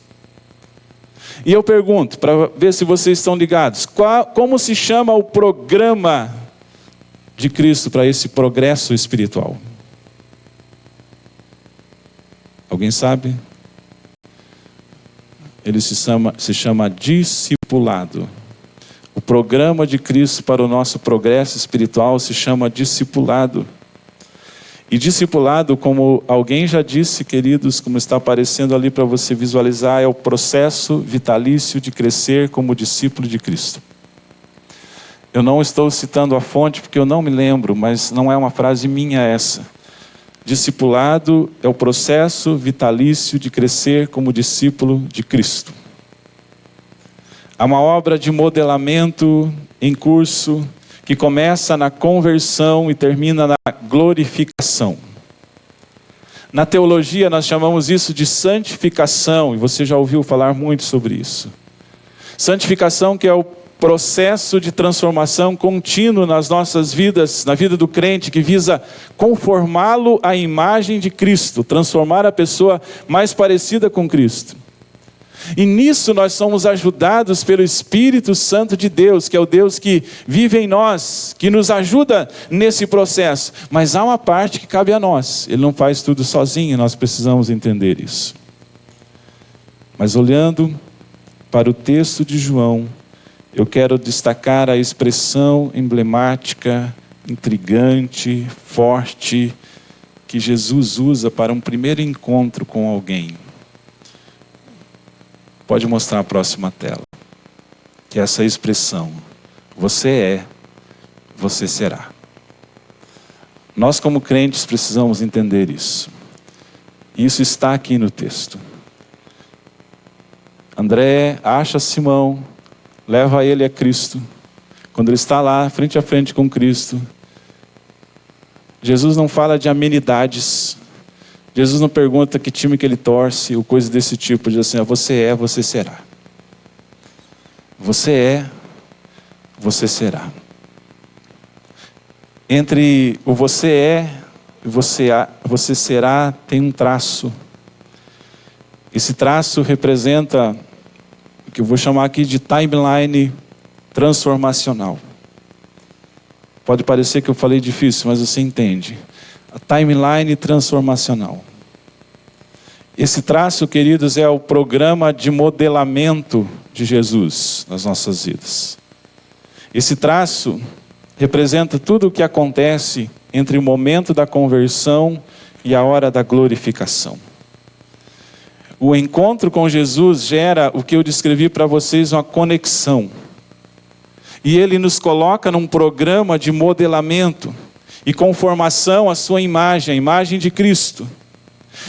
E eu pergunto, para ver se vocês estão ligados, como se chama o programa de Cristo para esse progresso espiritual? Alguém sabe? Ele se chama discipulado. O programa de Cristo para o nosso progresso espiritual se chama discipulado. E discipulado, como alguém já disse, queridos, como está aparecendo ali para você visualizar, é o processo vitalício de crescer como discípulo de Cristo. Eu não estou citando a fonte porque eu não me lembro, mas não é uma frase minha essa. Discipulado é o processo vitalício de crescer como discípulo de Cristo. Há uma obra de modelamento em curso que começa na conversão e termina na glorificação. Na teologia nós chamamos isso de santificação, e você já ouviu falar muito sobre isso. Santificação, que é o processo de transformação contínuo nas nossas vidas, na vida do crente, que visa conformá-lo à imagem de Cristo, transformar a pessoa mais parecida com Cristo. E nisso nós somos ajudados pelo Espírito Santo de Deus, que é o Deus que vive em nós, que nos ajuda nesse processo. Mas há uma parte que cabe a nós. Ele não faz tudo sozinho, nós precisamos entender isso. Mas olhando para o texto de João, eu quero destacar a expressão emblemática, intrigante, forte, que Jesus usa para um primeiro encontro com alguém. Pode mostrar a próxima tela. Que é essa expressão: você é, você será. Nós como crentes precisamos entender isso. Isso está aqui no texto. André acha Simão, leva ele a Cristo. Quando ele está lá, frente a frente com Cristo, Jesus não fala de amenidades. Jesus não pergunta que time que ele torce, ou coisa desse tipo. Diz assim: você é, você será. Você é, você será. Entre o você é e você será tem um traço. Esse traço representa o que eu vou chamar aqui de timeline transformacional. Pode parecer que eu falei difícil, mas você entende. A timeline transformacional. Esse traço, queridos, é o programa de modelamento de Jesus nas nossas vidas. Esse traço representa tudo o que acontece entre o momento da conversão e a hora da glorificação. O encontro com Jesus gera o que eu descrevi para vocês, uma conexão. E ele nos coloca num programa de modelamento e conformação à sua imagem, a imagem de Cristo.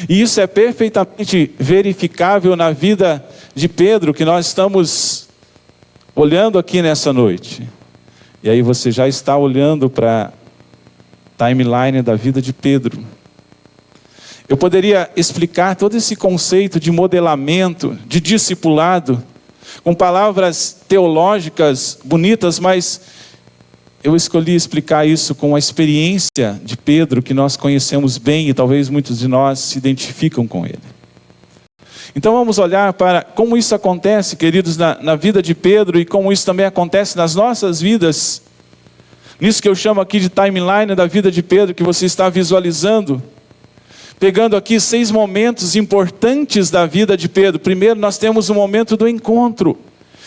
E isso é perfeitamente verificável na vida de Pedro, que nós estamos olhando aqui nessa noite. E aí você já está olhando para a timeline da vida de Pedro. Eu poderia explicar todo esse conceito de modelamento, de discipulado, com palavras teológicas bonitas, mas eu escolhi explicar isso com a experiência de Pedro, que nós conhecemos bem e talvez muitos de nós se identificam com ele. Então vamos olhar para como isso acontece, queridos, na vida de Pedro, e como isso também acontece nas nossas vidas. Nisso que eu chamo aqui de timeline da vida de Pedro, que você está visualizando. Pegando aqui 6 momentos importantes da vida de Pedro. Primeiro, nós temos o momento do encontro,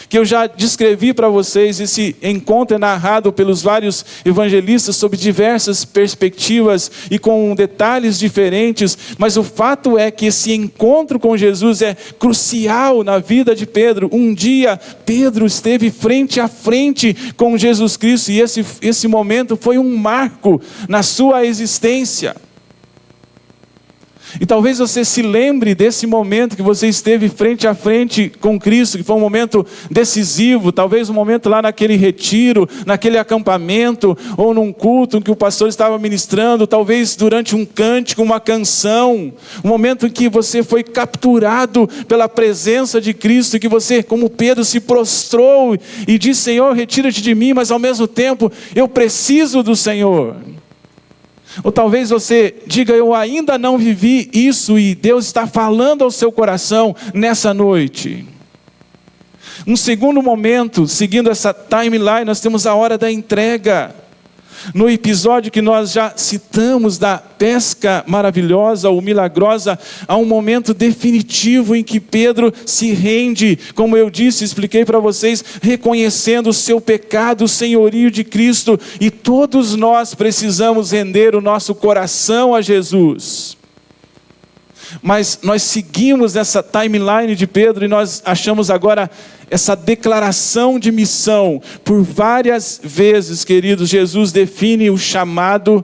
que eu já descrevi para vocês. Esse encontro é narrado pelos vários evangelistas sob diversas perspectivas e com detalhes diferentes, mas o fato é que esse encontro com Jesus é crucial na vida de Pedro. Um dia Pedro esteve frente a frente com Jesus Cristo, e esse momento foi um marco na sua existência. E talvez você se lembre desse momento que você esteve frente a frente com Cristo, que foi um momento decisivo, talvez um momento lá naquele retiro, naquele acampamento, ou num culto em que o pastor estava ministrando, talvez durante um cântico, uma canção, um momento em que você foi capturado pela presença de Cristo, e que você, como Pedro, se prostrou e disse: Senhor, retira-te de mim, mas ao mesmo tempo, eu preciso do Senhor. Ou talvez você diga: eu ainda não vivi isso, e Deus está falando ao seu coração nessa noite. Um segundo momento, seguindo essa timeline, nós temos a hora da entrega. No episódio que nós já citamos da pesca maravilhosa ou milagrosa, há um momento definitivo em que Pedro se rende, como eu disse, expliquei para vocês, reconhecendo o seu pecado, o senhorio de Cristo, e todos nós precisamos render o nosso coração a Jesus. Mas nós seguimos essa timeline de Pedro e nós achamos agora essa declaração de missão. Por várias vezes, queridos, Jesus define o chamado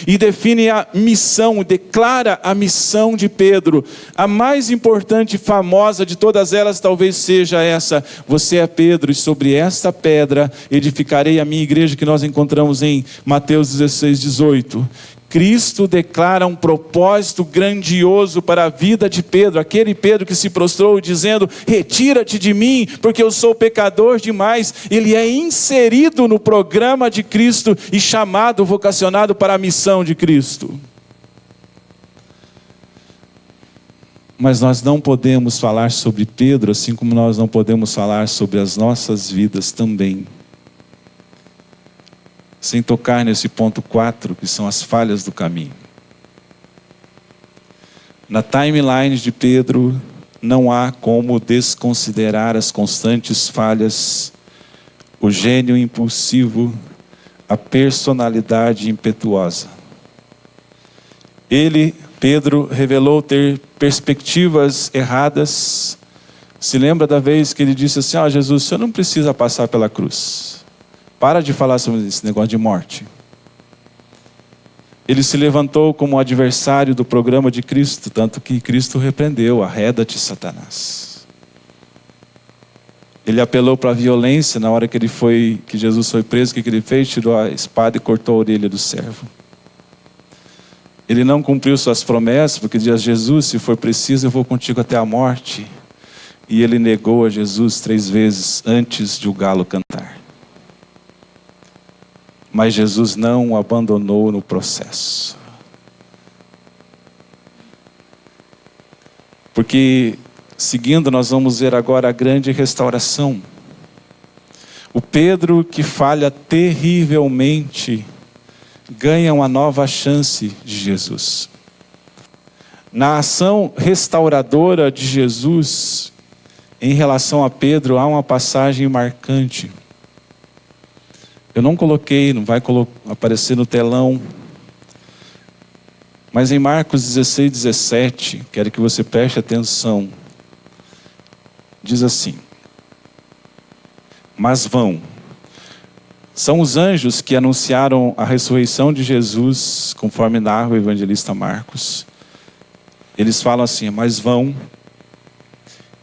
e define a missão, declara a missão de Pedro. A mais importante e famosa de todas elas talvez seja essa: você é Pedro, e sobre esta pedra edificarei a minha igreja, que nós encontramos em Mateus 16:18. Cristo declara um propósito grandioso para a vida de Pedro, aquele Pedro que se prostrou dizendo: retira-te de mim, porque eu sou pecador demais. Ele é inserido no programa de Cristo e chamado, vocacionado para a missão de Cristo. Mas nós não podemos falar sobre Pedro, assim como nós não podemos falar sobre as nossas vidas também, sem tocar nesse ponto 4, que são as falhas do caminho. Na timeline de Pedro, não há como desconsiderar as constantes falhas, o gênio impulsivo, a personalidade impetuosa. Ele, Pedro, revelou ter perspectivas erradas. Se lembra da vez que ele disse assim: Jesus, o senhor não precisa passar pela cruz. Para de falar sobre esse negócio de morte. Ele se levantou como adversário do programa de Cristo, tanto que Cristo repreendeu: arreda-te, Satanás. Ele apelou para a violência na hora que Jesus foi preso. O que ele fez? Tirou a espada e cortou a orelha do servo. Ele não cumpriu suas promessas, porque dizia: Jesus, se for preciso, eu vou contigo até a morte. E ele negou a Jesus 3 vezes antes de o galo cantar. Mas Jesus não o abandonou no processo. Porque, seguindo, nós vamos ver agora a grande restauração. O Pedro, que falha terrivelmente, ganha uma nova chance de Jesus. Na ação restauradora de Jesus, em relação a Pedro, há uma passagem marcante. Eu não coloquei, não vai aparecer no telão. Mas em Marcos 16, 17, quero que você preste atenção. Diz assim: mas vão. São os anjos que anunciaram a ressurreição de Jesus, conforme narra o evangelista Marcos. Eles falam assim: mas vão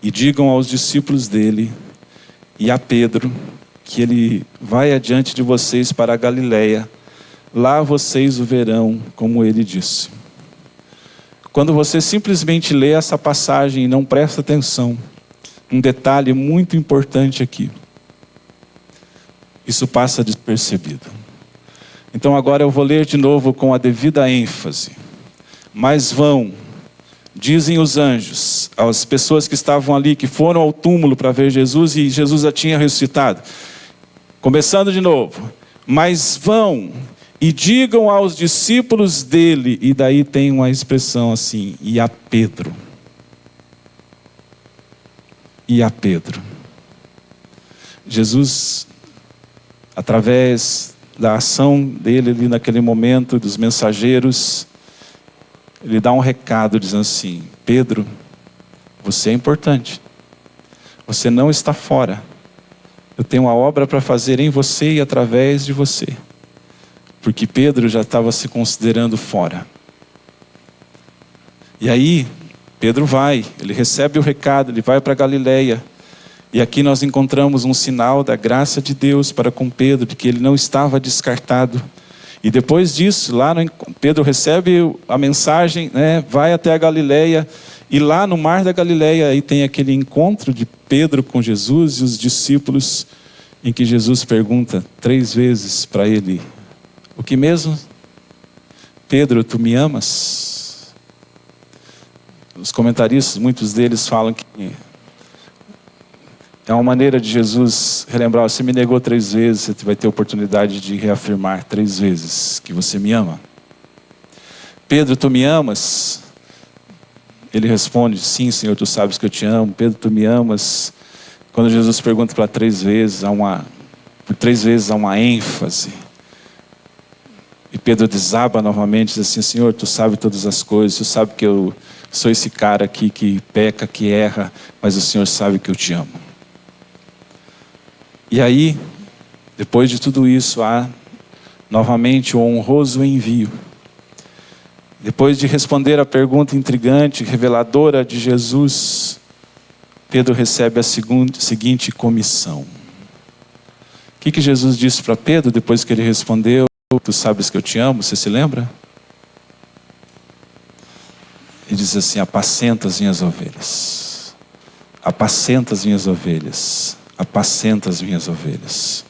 e digam aos discípulos dele e a Pedro que ele vai adiante de vocês para a Galileia. Lá vocês o verão, como ele disse. Quando você simplesmente lê essa passagem e não presta atenção, um detalhe muito importante aqui. Isso passa despercebido. Então agora eu vou ler de novo com a devida ênfase. Mas vão, dizem os anjos, às pessoas que estavam ali, que foram ao túmulo para ver Jesus e Jesus já tinha ressuscitado. Começando de novo. Mas vão e digam aos discípulos dele, e daí tem uma expressão assim, e a Pedro. E a Pedro. Jesus, através da ação dele ali naquele momento, dos mensageiros, ele dá um recado dizendo assim: Pedro, você é importante. Você não está fora. Eu tenho uma obra para fazer em você e através de você. Porque Pedro já estava se considerando fora. E aí, Pedro vai, ele recebe o recado, ele vai para Galileia. E aqui nós encontramos um sinal da graça de Deus para com Pedro, de que ele não estava descartado. E depois disso, Pedro recebe a mensagem, vai até a Galileia. E lá no mar da Galileia, aí tem aquele encontro de Pedro com Jesus e os discípulos, em que Jesus pergunta 3 vezes para ele: o que mesmo? Pedro, tu me amas? Os comentaristas, muitos deles falam que é uma maneira de Jesus relembrar: você me negou 3 vezes, você vai ter a oportunidade de reafirmar 3 vezes que você me ama. Pedro, tu me amas? Ele responde: sim, Senhor, tu sabes que eu te amo. Pedro, tu me amas? Quando Jesus pergunta para 3 vezes, por 3 vezes há uma ênfase. E Pedro desaba novamente, diz assim: Senhor, tu sabes todas as coisas, tu sabe que eu sou esse cara aqui que peca, que erra, mas o Senhor sabe que eu te amo. E aí, depois de tudo isso, há novamente o honroso envio. Depois de responder a pergunta intrigante, reveladora de Jesus, Pedro recebe a seguinte comissão. O que Jesus disse para Pedro depois que ele respondeu: tu sabes que eu te amo, você se lembra? Ele diz assim: apacenta as minhas ovelhas. Apacenta as minhas ovelhas. Apacenta as minhas ovelhas.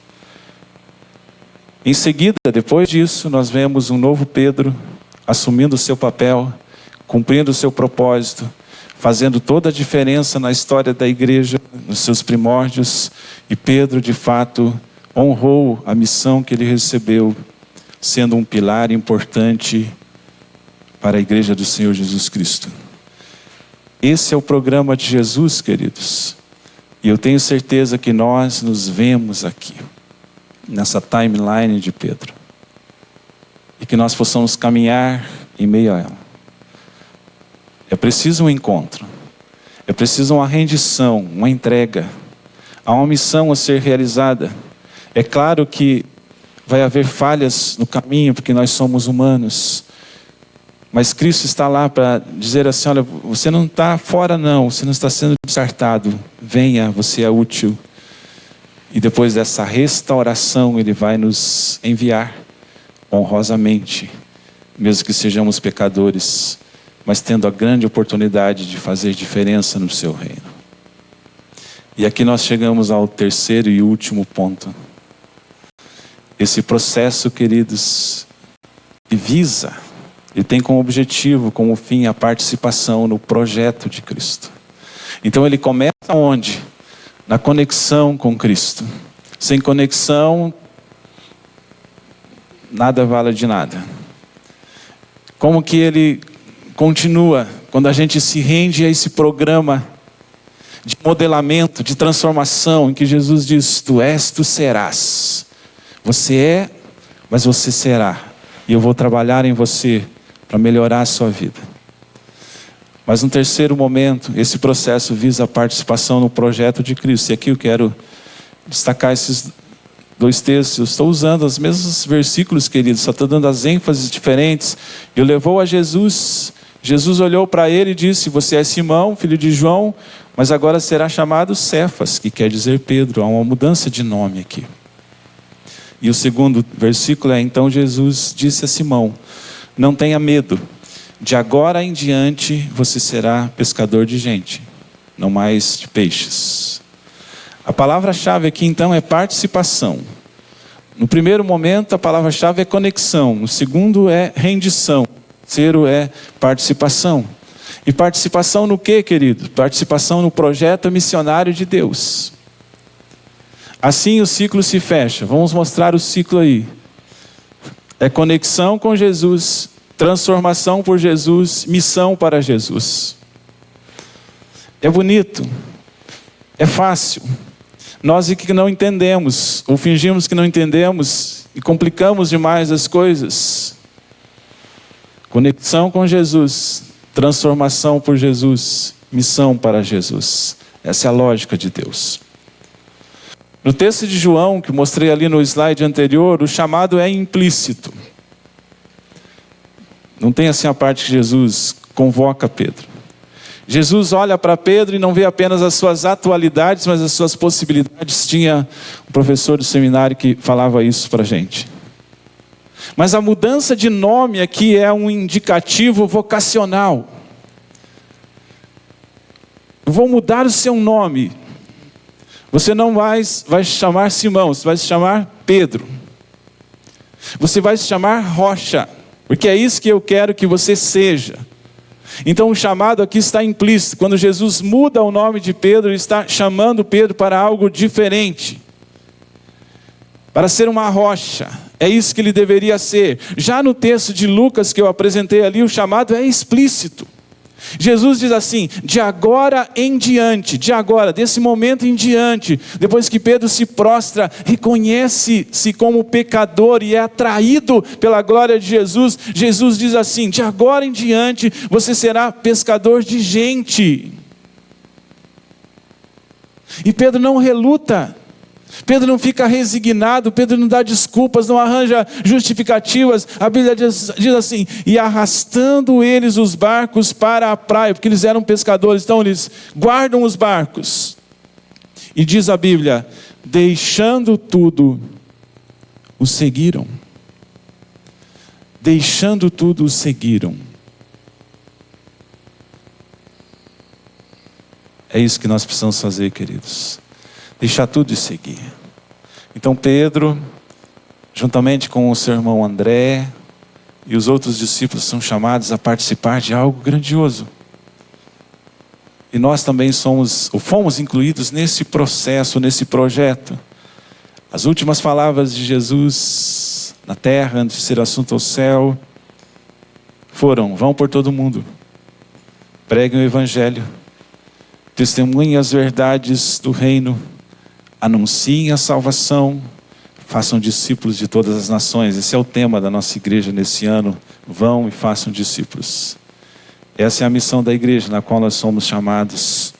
Em seguida, depois disso, nós vemos um novo Pedro assumindo o seu papel, cumprindo o seu propósito, fazendo toda a diferença na história da igreja, nos seus primórdios. E Pedro, de fato, honrou a missão que ele recebeu, sendo um pilar importante para a igreja do Senhor Jesus Cristo. Esse é o programa de Jesus, queridos. E eu tenho certeza que nós nos vemos aqui. nessa timeline de Pedro. E que nós possamos caminhar em meio a ela. É preciso um encontro. É preciso uma rendição, uma entrega. Há uma missão a ser realizada. É claro que vai haver falhas no caminho, porque nós somos humanos. Mas Cristo está lá para dizer assim, olha, você não está fora não, você não está sendo descartado. Venha, você é útil. E depois dessa restauração, Ele vai nos enviar honrosamente, mesmo que sejamos pecadores, mas tendo a grande oportunidade de fazer diferença no seu reino. E aqui nós chegamos ao terceiro e último ponto. Esse processo, queridos, ele tem como objetivo, como fim, a participação no projeto de Cristo. Então ele começa onde? Na conexão com Cristo. Sem conexão, nada vale de nada. Como que ele continua quando a gente se rende a esse programa de modelamento, de transformação, em que Jesus diz, tu és, tu serás. Você é, mas você será. E eu vou trabalhar em você para melhorar a sua vida. Mas no terceiro momento, esse processo visa a participação no projeto de Cristo. E aqui eu quero destacar esses 2 textos. Eu estou usando os mesmos versículos, queridos, só estou dando as ênfases diferentes. Ele levou a Jesus. Jesus olhou para ele e disse, você é Simão, filho de João, mas agora será chamado Cefas, que quer dizer Pedro. Há uma mudança de nome aqui. E o segundo versículo é, então Jesus disse a Simão, não tenha medo, de agora em diante você será pescador de gente, não mais de peixes. A palavra-chave aqui então é participação. No primeiro momento a palavra-chave é conexão, no segundo é rendição, no terceiro é participação. E participação no quê, querido? Participação no projeto missionário de Deus. Assim o ciclo se fecha. Vamos mostrar o ciclo aí. É conexão com Jesus, transformação por Jesus, missão para Jesus. É bonito, é fácil. Nós que não entendemos, ou fingimos que não entendemos, e complicamos demais as coisas. Conexão com Jesus, transformação por Jesus, missão para Jesus. Essa é a lógica de Deus. No texto de João, que mostrei ali no slide anterior, o chamado é implícito. Não tem assim a parte que Jesus convoca Pedro. Jesus olha para Pedro e não vê apenas as suas atualidades, mas as suas possibilidades. Tinha um professor do seminário que falava isso para a gente. Mas a mudança de nome aqui é um indicativo vocacional. Eu vou mudar o seu nome. Você não vai se chamar Simão, você vai se chamar Pedro. Você vai se chamar Rocha, porque é isso que eu quero que você seja. Então o chamado aqui está implícito. Quando Jesus muda o nome de Pedro, ele está chamando Pedro para algo diferente. Para ser uma rocha. É isso que ele deveria ser. Já no texto de Lucas que eu apresentei ali, o chamado é explícito. Jesus diz assim, de agora em diante, desse momento em diante, depois que Pedro se prostra, reconhece-se como pecador e é atraído pela glória de Jesus, Jesus diz assim, de agora em diante você será pescador de gente. E Pedro não reluta. Pedro não fica resignado, Pedro não dá desculpas, não arranja justificativas. A Bíblia diz assim, e arrastando eles os barcos para a praia, porque eles eram pescadores, então eles guardam os barcos. E diz a Bíblia, deixando tudo, o seguiram. Deixando tudo, o seguiram. É isso que nós precisamos fazer, queridos. Deixar tudo e seguir. Então Pedro, juntamente com o seu irmão André e os outros discípulos, são chamados a participar de algo grandioso. E nós também fomos incluídos nesse processo, nesse projeto. As últimas palavras de Jesus na terra, antes de ser assunto ao céu, vão por todo mundo, preguem o evangelho, testemunhem as verdades do reino, anunciem a salvação, façam discípulos de todas as nações. Esse é o tema da nossa igreja nesse ano. Vão e façam discípulos. Essa é a missão da igreja, na qual nós somos chamados.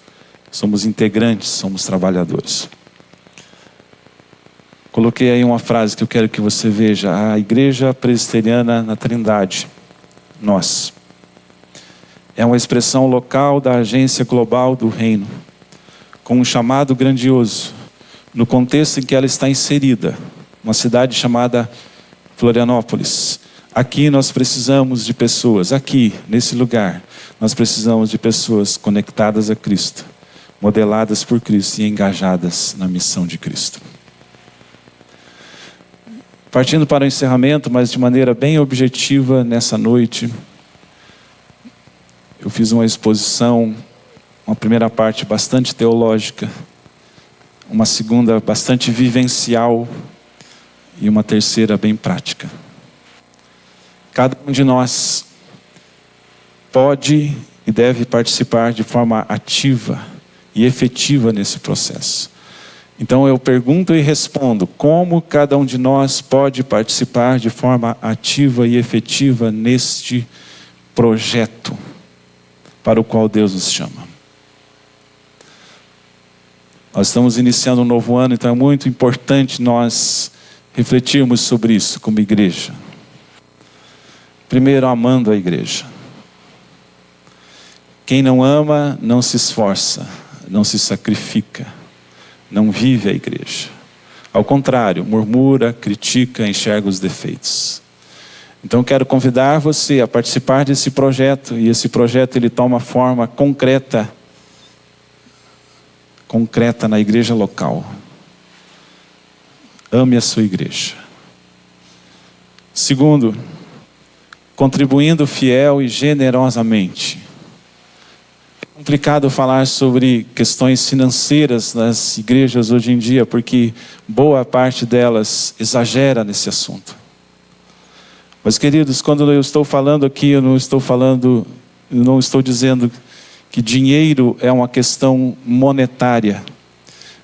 Somos integrantes, somos trabalhadores. Coloquei aí uma frase que eu quero que você veja. A Igreja Presbiteriana na Trindade, nós, é uma expressão local da agência global do reino, com um chamado grandioso, no contexto em que ela está inserida, uma cidade chamada Florianópolis. Aqui nós precisamos de pessoas, aqui, nesse lugar, nós precisamos de pessoas conectadas a Cristo, modeladas por Cristo e engajadas na missão de Cristo. Partindo para o encerramento, mas de maneira bem objetiva nessa noite, eu fiz uma exposição, uma primeira parte bastante teológica, uma segunda bastante vivencial e uma terceira bem prática. Cada um de nós pode e deve participar de forma ativa e efetiva nesse processo. Então eu pergunto e respondo: como cada um de nós pode participar de forma ativa e efetiva neste projeto para o qual Deus nos chama? Nós estamos iniciando um novo ano, então é muito importante nós refletirmos sobre isso como igreja. Primeiro, amando a igreja. Quem não ama, não se esforça, não se sacrifica, não vive a igreja. Ao contrário, murmura, critica, enxerga os defeitos. Então quero convidar você a participar desse projeto, e esse projeto ele toma forma concreta na igreja local. Ame a sua igreja. Segundo, contribuindo fiel e generosamente. É complicado falar sobre questões financeiras nas igrejas hoje em dia, porque boa parte delas exagera nesse assunto. Mas, queridos, quando eu estou falando aqui, eu não estou dizendo que dinheiro é uma questão monetária.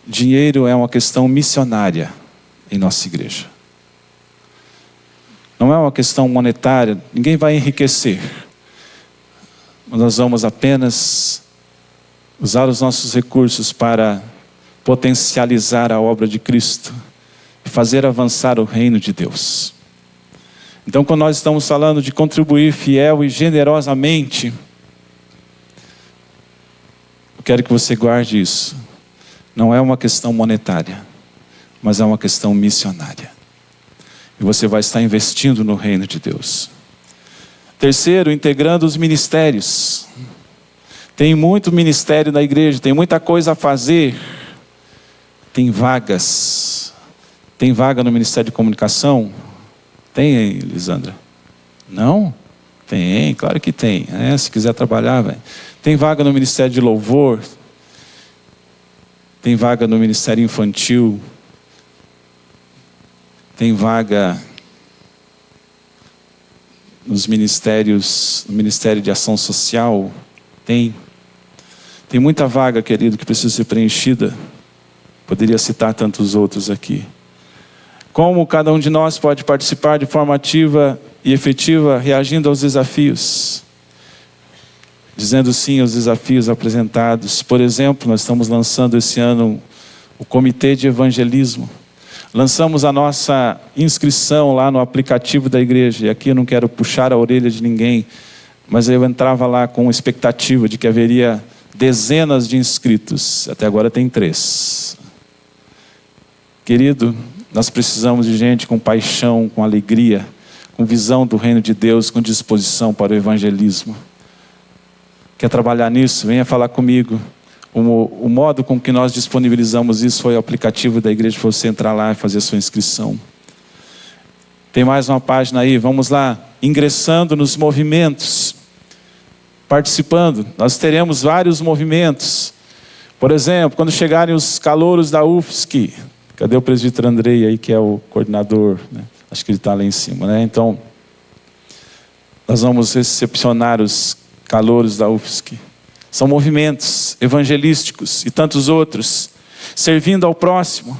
Dinheiro é uma questão missionária em nossa igreja. Não é uma questão monetária, ninguém vai enriquecer. Nós vamos apenas usar os nossos recursos para potencializar a obra de Cristo e fazer avançar o reino de Deus. Então, quando nós estamos falando de contribuir fiel e generosamente, eu quero que você guarde isso. Não é uma questão monetária, mas é uma questão missionária. E você vai estar investindo no reino de Deus. Terceiro, integrando os ministérios. Tem muito ministério na igreja, tem muita coisa a fazer. Tem vagas. Tem vaga no Ministério de Comunicação? Tem, Lisandra? Não? Tem, claro que tem. Se quiser trabalhar, vai. Tem vaga no Ministério de Louvor. Tem vaga no Ministério Infantil. Tem vaga nos ministérios, no Ministério de Ação Social. Tem muita vaga, querido, que precisa ser preenchida. Poderia citar tantos outros aqui. Como cada um de nós pode participar de forma ativa e efetiva, reagindo aos desafios, dizendo sim aos desafios apresentados. Por exemplo, nós estamos lançando esse ano o Comitê de Evangelismo. Lançamos a nossa inscrição lá no aplicativo da igreja. E aqui eu não quero puxar a orelha de ninguém, mas eu entrava lá com expectativa de que haveria dezenas de inscritos. Até agora tem 3. Querido, nós precisamos de gente com paixão, com alegria, com visão do reino de Deus, com disposição para o evangelismo. Quer trabalhar nisso? Venha falar comigo. O modo com que nós disponibilizamos isso foi o aplicativo da igreja, para você entrar lá e fazer a sua inscrição. Tem mais uma página aí, vamos lá. Ingressando nos movimentos, participando. Nós teremos vários movimentos. Por exemplo, quando chegarem os calouros da UFSC, cadê o presbítero Andrei aí, que é o coordenador, né? Acho que ele está lá em cima, né? Então, nós vamos recepcionar os calouros da UFSC. São movimentos evangelísticos e tantos outros, servindo ao próximo.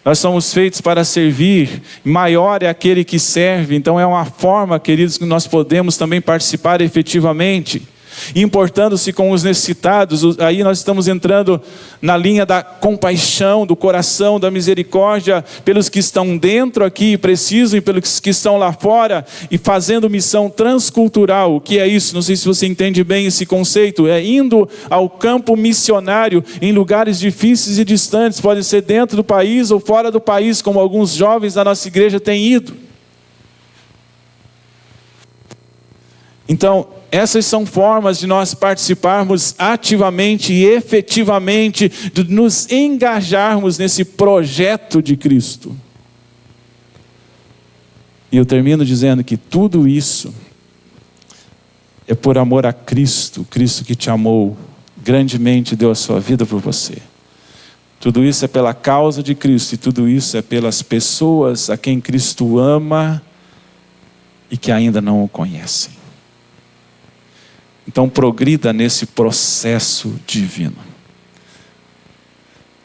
Nós somos feitos para servir, maior é aquele que serve. Então é uma forma, queridos, que nós podemos também participar efetivamente, importando-se com os necessitados. Aí nós estamos entrando na linha da compaixão, do coração, da misericórdia, pelos que estão dentro aqui e precisam, e pelos que estão lá fora, e fazendo missão transcultural. O que é isso? Não sei se você entende bem esse conceito. É indo ao campo missionário em lugares difíceis e distantes, pode ser dentro do país ou fora do país, como alguns jovens da nossa igreja têm ido. Então, essas são formas de nós participarmos ativamente e efetivamente, de nos engajarmos nesse projeto de Cristo. E eu termino dizendo que tudo isso é por amor a Cristo, Cristo que te amou grandemente, deu a sua vida por você. Tudo isso é pela causa de Cristo, e tudo isso é pelas pessoas a quem Cristo ama e que ainda não o conhecem. Então progrida nesse processo divino.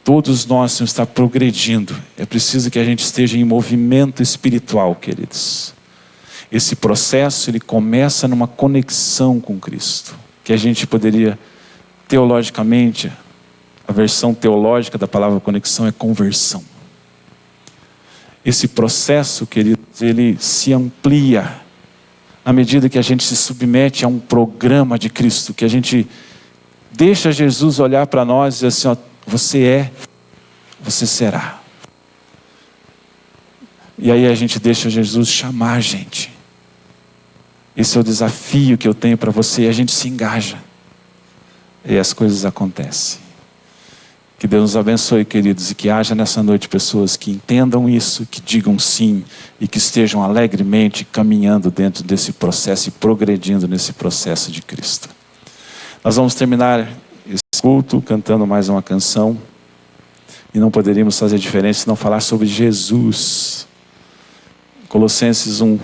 Todos nós temos que estar progredindo. É preciso que a gente esteja em movimento espiritual, queridos. Esse processo, ele começa numa conexão com Cristo, que a gente poderia, teologicamente, a versão teológica da palavra conexão é conversão. Esse processo, queridos, ele se amplia à medida que a gente se submete a um programa de Cristo, que a gente deixa Jesus olhar para nós e dizer assim, ó, você é, você será. E aí a gente deixa Jesus chamar a gente. Esse é o desafio que eu tenho para você, e a gente se engaja. E as coisas acontecem. Que Deus nos abençoe, queridos, e que haja nessa noite pessoas que entendam isso, que digam sim, e que estejam alegremente caminhando dentro desse processo e progredindo nesse processo de Cristo. Nós vamos terminar esse culto cantando mais uma canção, e não poderíamos fazer diferente se não falar sobre Jesus. Colossenses 1,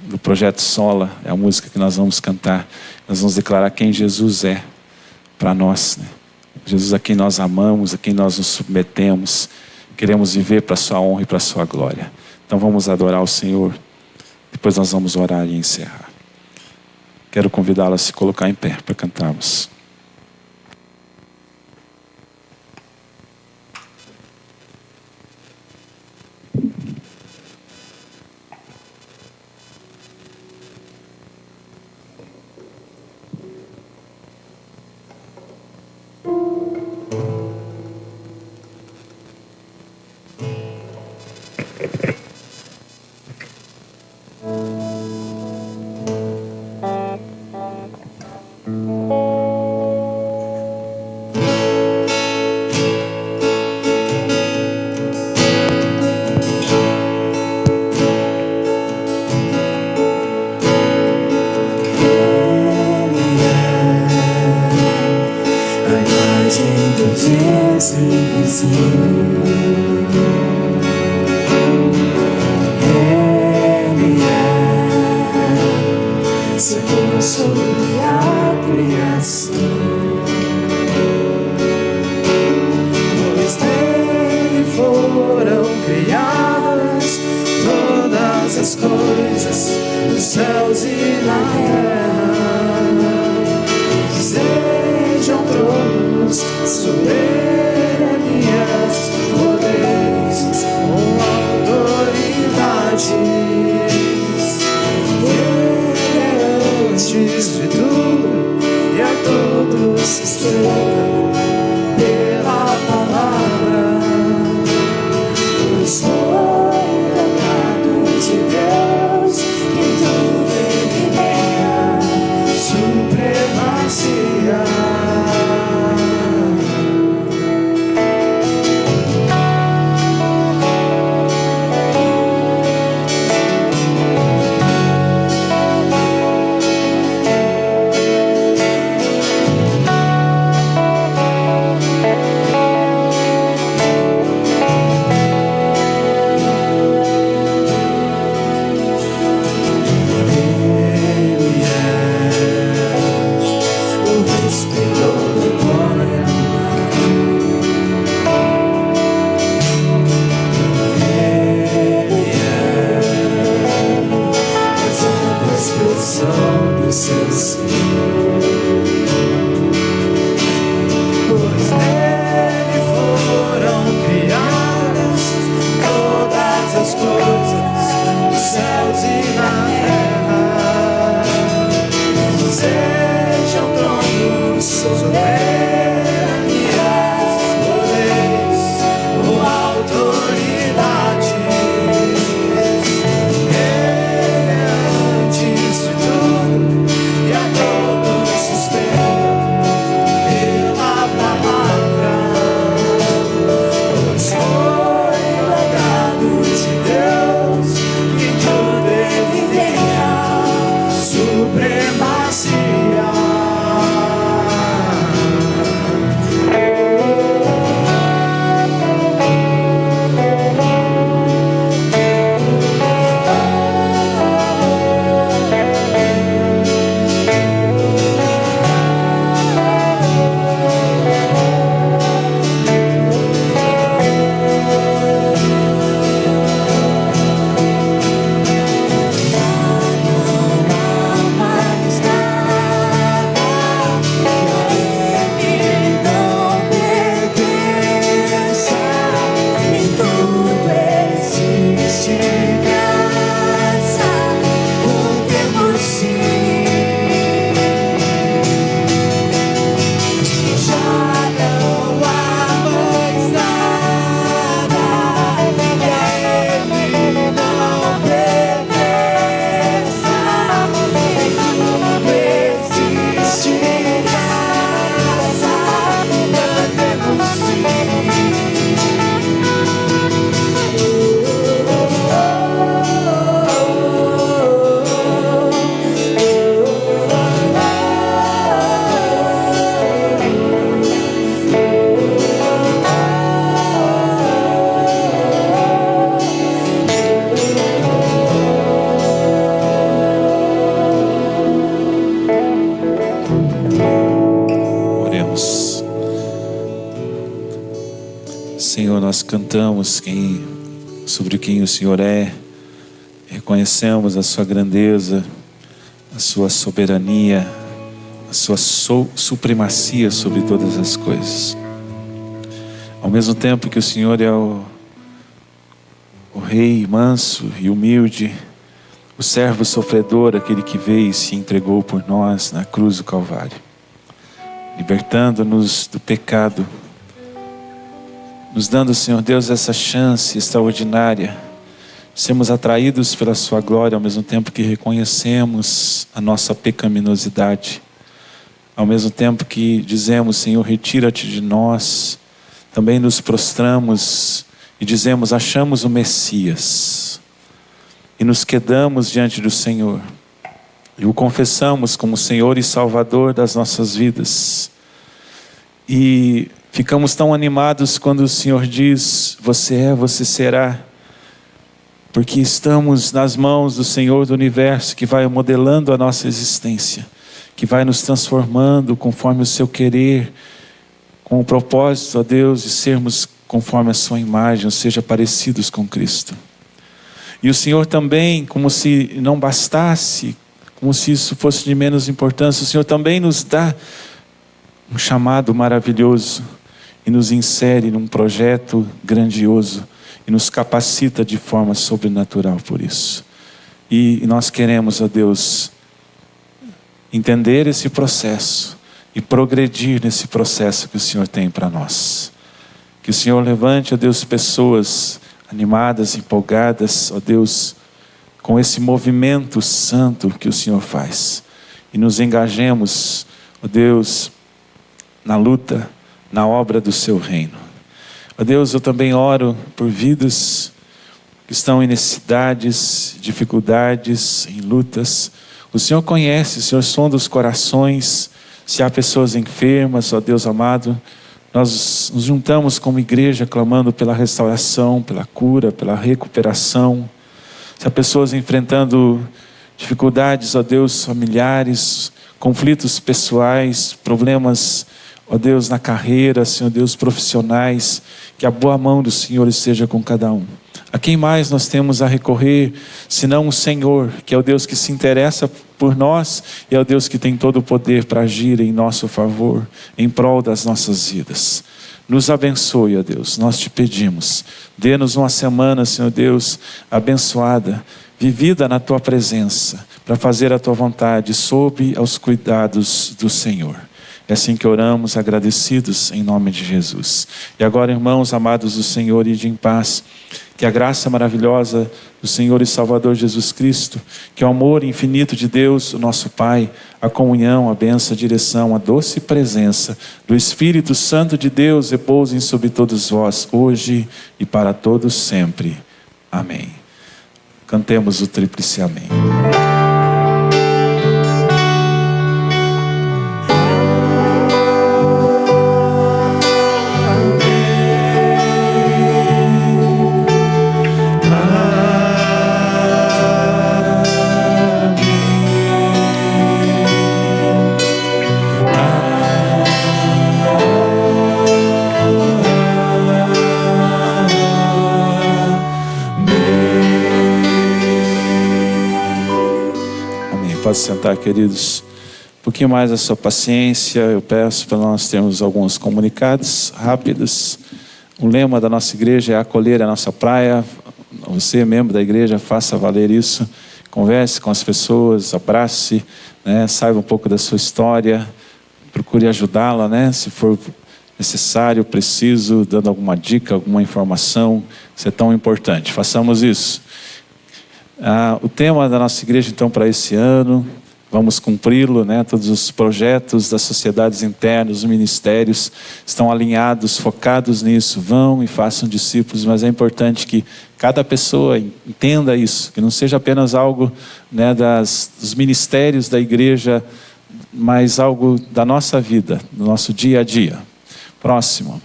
do Projeto Sola, é a música que nós vamos cantar. Nós vamos declarar quem Jesus é para nós, né? Jesus a quem nós amamos, a quem nós nos submetemos, queremos viver para a sua honra e para a sua glória. Então vamos adorar o Senhor, depois nós vamos orar e encerrar. Quero convidá-la a se colocar em pé para cantarmos. De Deus, que tudo ele venha. coração do seu Senhor. Pois nele foram criadas todas as coisas dos céus e na terra. Sejam tronos, soberanias, poderes ou autoridades. Ele é antes de tudo e a todos sustenta pela palavra. Pois foi legado de Deus que tudo ele tenha supremacia. Oremos. Senhor, nós cantamos sobre quem o Senhor é, reconhecemos a sua grandeza, a sua soberania, a sua supremacia sobre todas as coisas. Ao mesmo tempo que o Senhor é o Rei manso e humilde, o servo sofredor, aquele que veio e se entregou por nós na cruz do Calvário, libertando-nos do pecado, nos dando, Senhor Deus, essa chance extraordinária de sermos atraídos pela sua glória, ao mesmo tempo que reconhecemos a nossa pecaminosidade, ao mesmo tempo que dizemos, Senhor, retira-te de nós, também nos prostramos e dizemos, achamos o Messias, e nos quedamos diante do Senhor, e o confessamos como Senhor e Salvador das nossas vidas, e ficamos tão animados quando o Senhor diz, você é, você será, porque estamos nas mãos do Senhor do Universo, que vai modelando a nossa existência, que vai nos transformando conforme o seu querer, com o propósito, ó Deus, de sermos conforme a sua imagem, ou seja, parecidos com Cristo. E o Senhor também, como se não bastasse, como se isso fosse de menos importância, o Senhor também nos dá um chamado maravilhoso e nos insere num projeto grandioso e nos capacita de forma sobrenatural por isso. E nós queremos, ó Deus, entender esse processo e progredir nesse processo que o Senhor tem para nós. Que o Senhor levante, ó Deus, pessoas animadas, empolgadas, ó Deus, com esse movimento santo que o Senhor faz. E nos engajemos, ó Deus, na luta, na obra do seu reino. Ó Deus, eu também oro por vidas que estão em necessidades, dificuldades, em lutas. O Senhor conhece, o Senhor sonda os corações. Se há pessoas enfermas, ó Deus amado, nós nos juntamos como igreja clamando pela restauração, pela cura, pela recuperação. Se há pessoas enfrentando dificuldades, ó Deus, familiares, conflitos pessoais, problemas, ó Deus, na carreira, Senhor Deus, profissionais, que a boa mão do Senhor esteja com cada um. A quem mais nós temos a recorrer, senão o Senhor, que é o Deus que se interessa por nós e é o Deus que tem todo o poder para agir em nosso favor, em prol das nossas vidas. Nos abençoe, ó Deus, nós te pedimos. Dê-nos uma semana, Senhor Deus, abençoada, vivida na tua presença, para fazer a tua vontade, sob aos cuidados do Senhor. É assim que oramos, agradecidos em nome de Jesus. E agora, irmãos amados do Senhor, ide em paz. Que a graça maravilhosa do Senhor e Salvador Jesus Cristo, que o amor infinito de Deus, o nosso Pai, a comunhão, a bênção, a direção, a doce presença do Espírito Santo de Deus repousem sobre todos vós, hoje e para todos sempre. Amém. Cantemos o tríplice amém. Pode sentar, queridos. Um pouquinho mais a sua paciência. Eu peço para nós termos alguns comunicados rápidos. O lema da nossa igreja é acolher a nossa praia. Você, membro da igreja, faça valer isso. Converse com as pessoas, abrace, né? Saiba um pouco da sua história. Procure ajudá-la, né? Se for necessário, preciso, dando alguma dica, alguma informação. Isso é tão importante. Façamos isso. O tema da nossa igreja, então, para esse ano, vamos cumpri-lo, né? Todos os projetos das sociedades internas, os ministérios estão alinhados, focados nisso. Vão e façam discípulos, mas é importante que cada pessoa entenda isso, que não seja apenas algo, né, dos ministérios da igreja, mas algo da nossa vida, do nosso dia a dia. Próximo.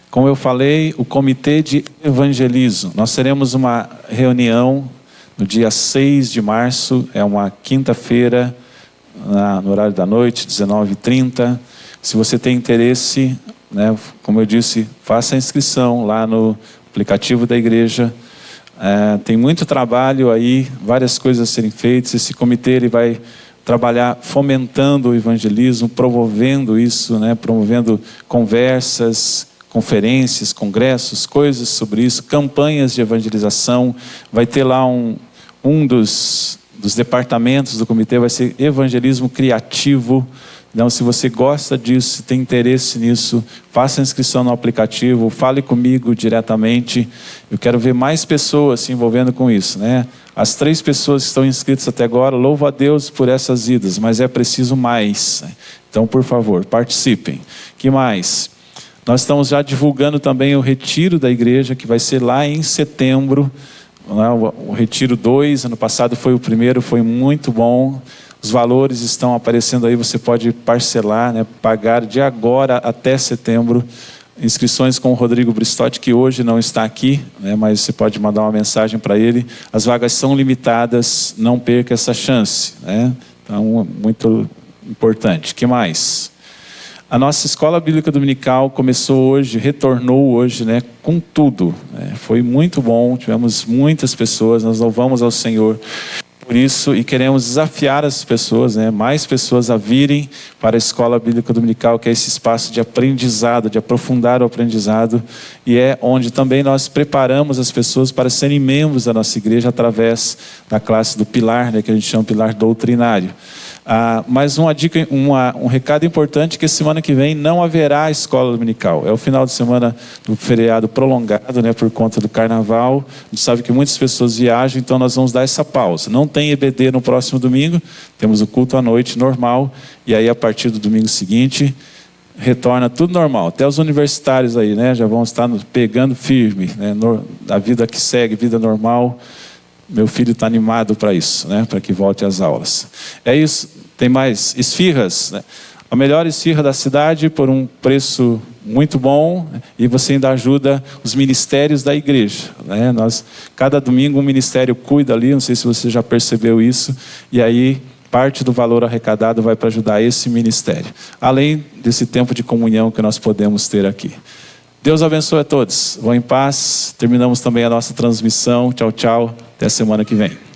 Como eu falei, o comitê de evangelismo. Nós teremos uma reunião no dia 6 de março, é uma quinta-feira, no horário da noite, 19h30. Se você tem interesse, né, como eu disse, faça a inscrição lá no aplicativo da igreja. Tem muito trabalho aí, várias coisas a serem feitas. Esse comitê ele vai trabalhar fomentando o evangelismo, promovendo isso, né, promovendo conversas, conferências, congressos, coisas sobre isso, campanhas de evangelização. Vai ter lá um dos departamentos do comitê, vai ser evangelismo criativo. Então, se você gosta disso, se tem interesse nisso, faça a inscrição no aplicativo, fale comigo diretamente. Eu quero ver mais pessoas se envolvendo com isso, né? As 3 pessoas que estão inscritas até agora, louvo a Deus por essas idas, mas é preciso mais. Então, por favor, participem. Que mais? Nós estamos já divulgando também o retiro da igreja, que vai ser lá em setembro. O retiro 2, ano passado foi o primeiro, foi muito bom. Os valores estão aparecendo aí, você pode parcelar, né, pagar de agora até setembro. Inscrições com o Rodrigo Bristotti, que hoje não está aqui, né, mas você pode mandar uma mensagem para ele. As vagas são limitadas, não perca essa chance, né? Então, muito importante. O que mais? A nossa escola bíblica dominical começou hoje, retornou hoje, né, com tudo. Foi muito bom, tivemos muitas pessoas, nós louvamos ao Senhor por isso e queremos desafiar as pessoas, né, mais pessoas a virem para a escola bíblica dominical, que é esse espaço de aprendizado, de aprofundar o aprendizado, e é onde também nós preparamos as pessoas para serem membros da nossa igreja através da classe do pilar, né, que a gente chama pilar doutrinário. Mas uma dica, um recado importante, que semana que vem não haverá escola dominical. É o final de semana do feriado prolongado, né, por conta do carnaval. A gente sabe que muitas pessoas viajam, então nós vamos dar essa pausa. Não tem EBD no próximo domingo, temos o culto à noite normal, e aí a partir do domingo seguinte retorna tudo normal. Até os universitários aí, né, já vão estar pegando firme, né, a vida que segue, vida normal. Meu filho está animado para isso, né? Para que volte às aulas. É isso. Tem mais esfirras, né? A melhor esfirra da cidade por um preço muito bom, e você ainda ajuda os ministérios da igreja, né? Cada domingo um ministério cuida ali, não sei se você já percebeu isso, e aí parte do valor arrecadado vai para ajudar esse ministério. Além desse tempo de comunhão que nós podemos ter aqui. Deus abençoe a todos. Vão em paz. Terminamos também a nossa transmissão. Tchau, tchau. Até a semana que vem.